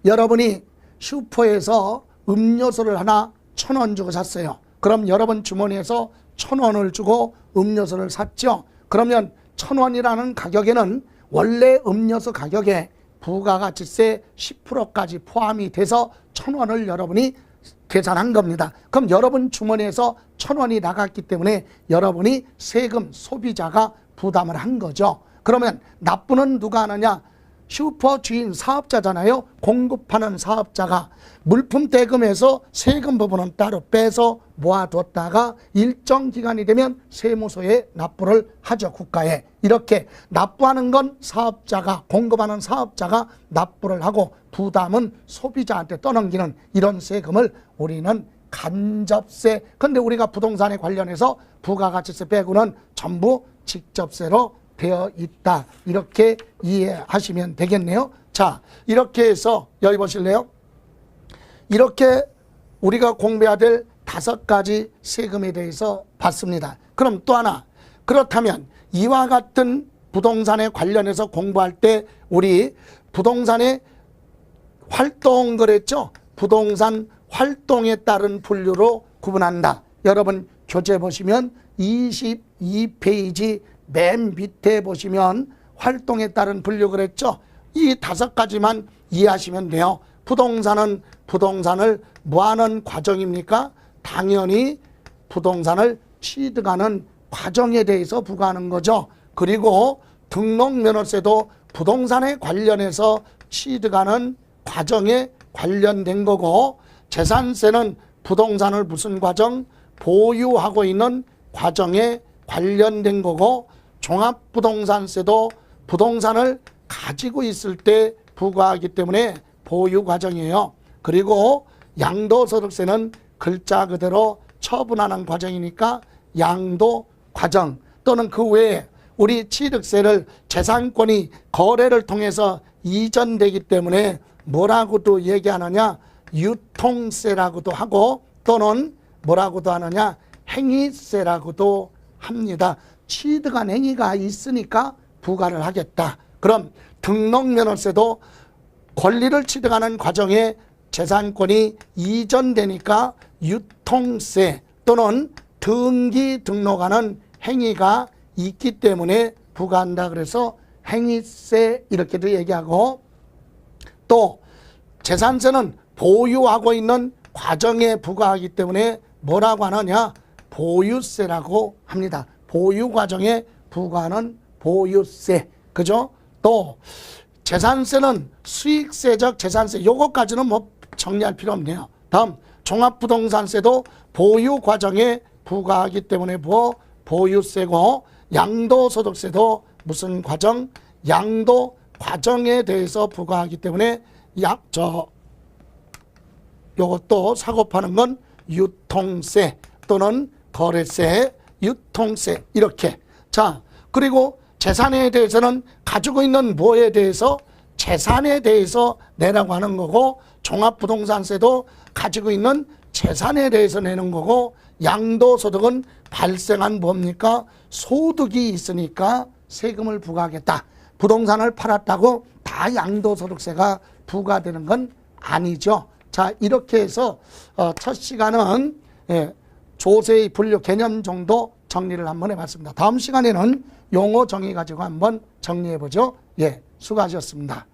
여러분이 슈퍼에서 음료수를 하나 1,000원 주고 샀어요. 그럼 여러분 주머니에서 1,000원을 주고 음료수를 샀죠. 그러면 1,000원이라는 가격에는 원래 음료수 가격에 부가가치세 10%까지 포함이 돼서 1,000원을 여러분이 계산한 겁니다. 그럼 여러분 주머니에서 1,000원이 나갔기 때문에 여러분이 세금 소비자가 부담을 한 거죠. 그러면 납부는 누가 하느냐? 슈퍼 주인 사업자잖아요. 공급하는 사업자가 물품 대금에서 세금 부분은 따로 빼서 모아뒀다가 일정 기간이 되면 세무서에 납부를 하죠. 국가에. 이렇게 납부하는 건 사업자가, 공급하는 사업자가 납부를 하고 부담은 소비자한테 떠넘기는 이런 세금을 우리는 간접세. 근데 우리가 부동산에 관련해서 부가가치세 빼고는 전부 직접세로 되어 있다. 이렇게 이해하시면 되겠네요. 자, 이렇게 해서 여기 보실래요? 이렇게 우리가 공부해야 될 5가지 세금에 대해서 봤습니다. 그럼 또 하나, 그렇다면 이와 같은 부동산에 관련해서 공부할 때 우리 부동산의 활동 그랬죠? 부동산 활동에 따른 분류로 구분한다. 여러분 교재 보시면 22페이지 맨 밑에 보시면 활동에 따른 분류 그랬죠? 이 5가지만 이해하시면 돼요. 부동산은 부동산을 뭐하는 과정입니까? 당연히 부동산을 취득하는 과정에 대해서 부과하는 거죠. 그리고 등록면허세도 부동산에 관련해서 취득하는 과정에 관련된 거고, 재산세는 부동산을 무슨 과정? 보유하고 있는 과정에 관련된 거고, 종합부동산세도 부동산을 가지고 있을 때 부과하기 때문에 보유 과정이에요. 그리고 양도소득세는 글자 그대로 처분하는 과정이니까 양도 과정, 또는 그 외에 우리 취득세를 재산권이 거래를 통해서 이전되기 때문에 뭐라고도 얘기하느냐? 유통세라고도 하고, 또는 뭐라고도 하느냐? 행위세라고도 합니다. 취득한 행위가 있으니까 부과를 하겠다. 그럼 등록면허세도 권리를 취득하는 과정에 재산권이 이전되니까 유통세 또는 등기 등록하는 행위가 있기 때문에 부과한다. 그래서 행위세 이렇게도 얘기하고, 또 재산세는 보유하고 있는 과정에 부과하기 때문에 뭐라고 하느냐? 보유세라고 합니다. 보유 과정에 부과하는 보유세. 그죠? 또 재산세는 수익세적 재산세, 요거까지는 뭐 정리할 필요 없네요. 다음 종합부동산세도 보유 과정에 부과하기 때문에 보유세고, 양도소득세도 무슨 과정? 양도 과정에 대해서 부과하기 때문에 요것도 사고 파는 건 유통세 또는 거래세, 유통세 이렇게. 자, 그리고 재산에 대해서는 가지고 있는 뭐에 대해서? 재산에 대해서 내라고 하는 거고, 종합부동산세도 가지고 있는 재산에 대해서 내는 거고, 양도소득은 발생한 뭡니까? 소득이 있으니까 세금을 부과하겠다. 부동산을 팔았다고 다 양도소득세가 부과되는 건 아니죠. 자, 이렇게 해서 첫 시간은 조세의 분류 개념 정도 정리를 한번 해봤습니다. 다음 시간에는 용어 정의 가지고 한번 정리해보죠. 예, 수고하셨습니다.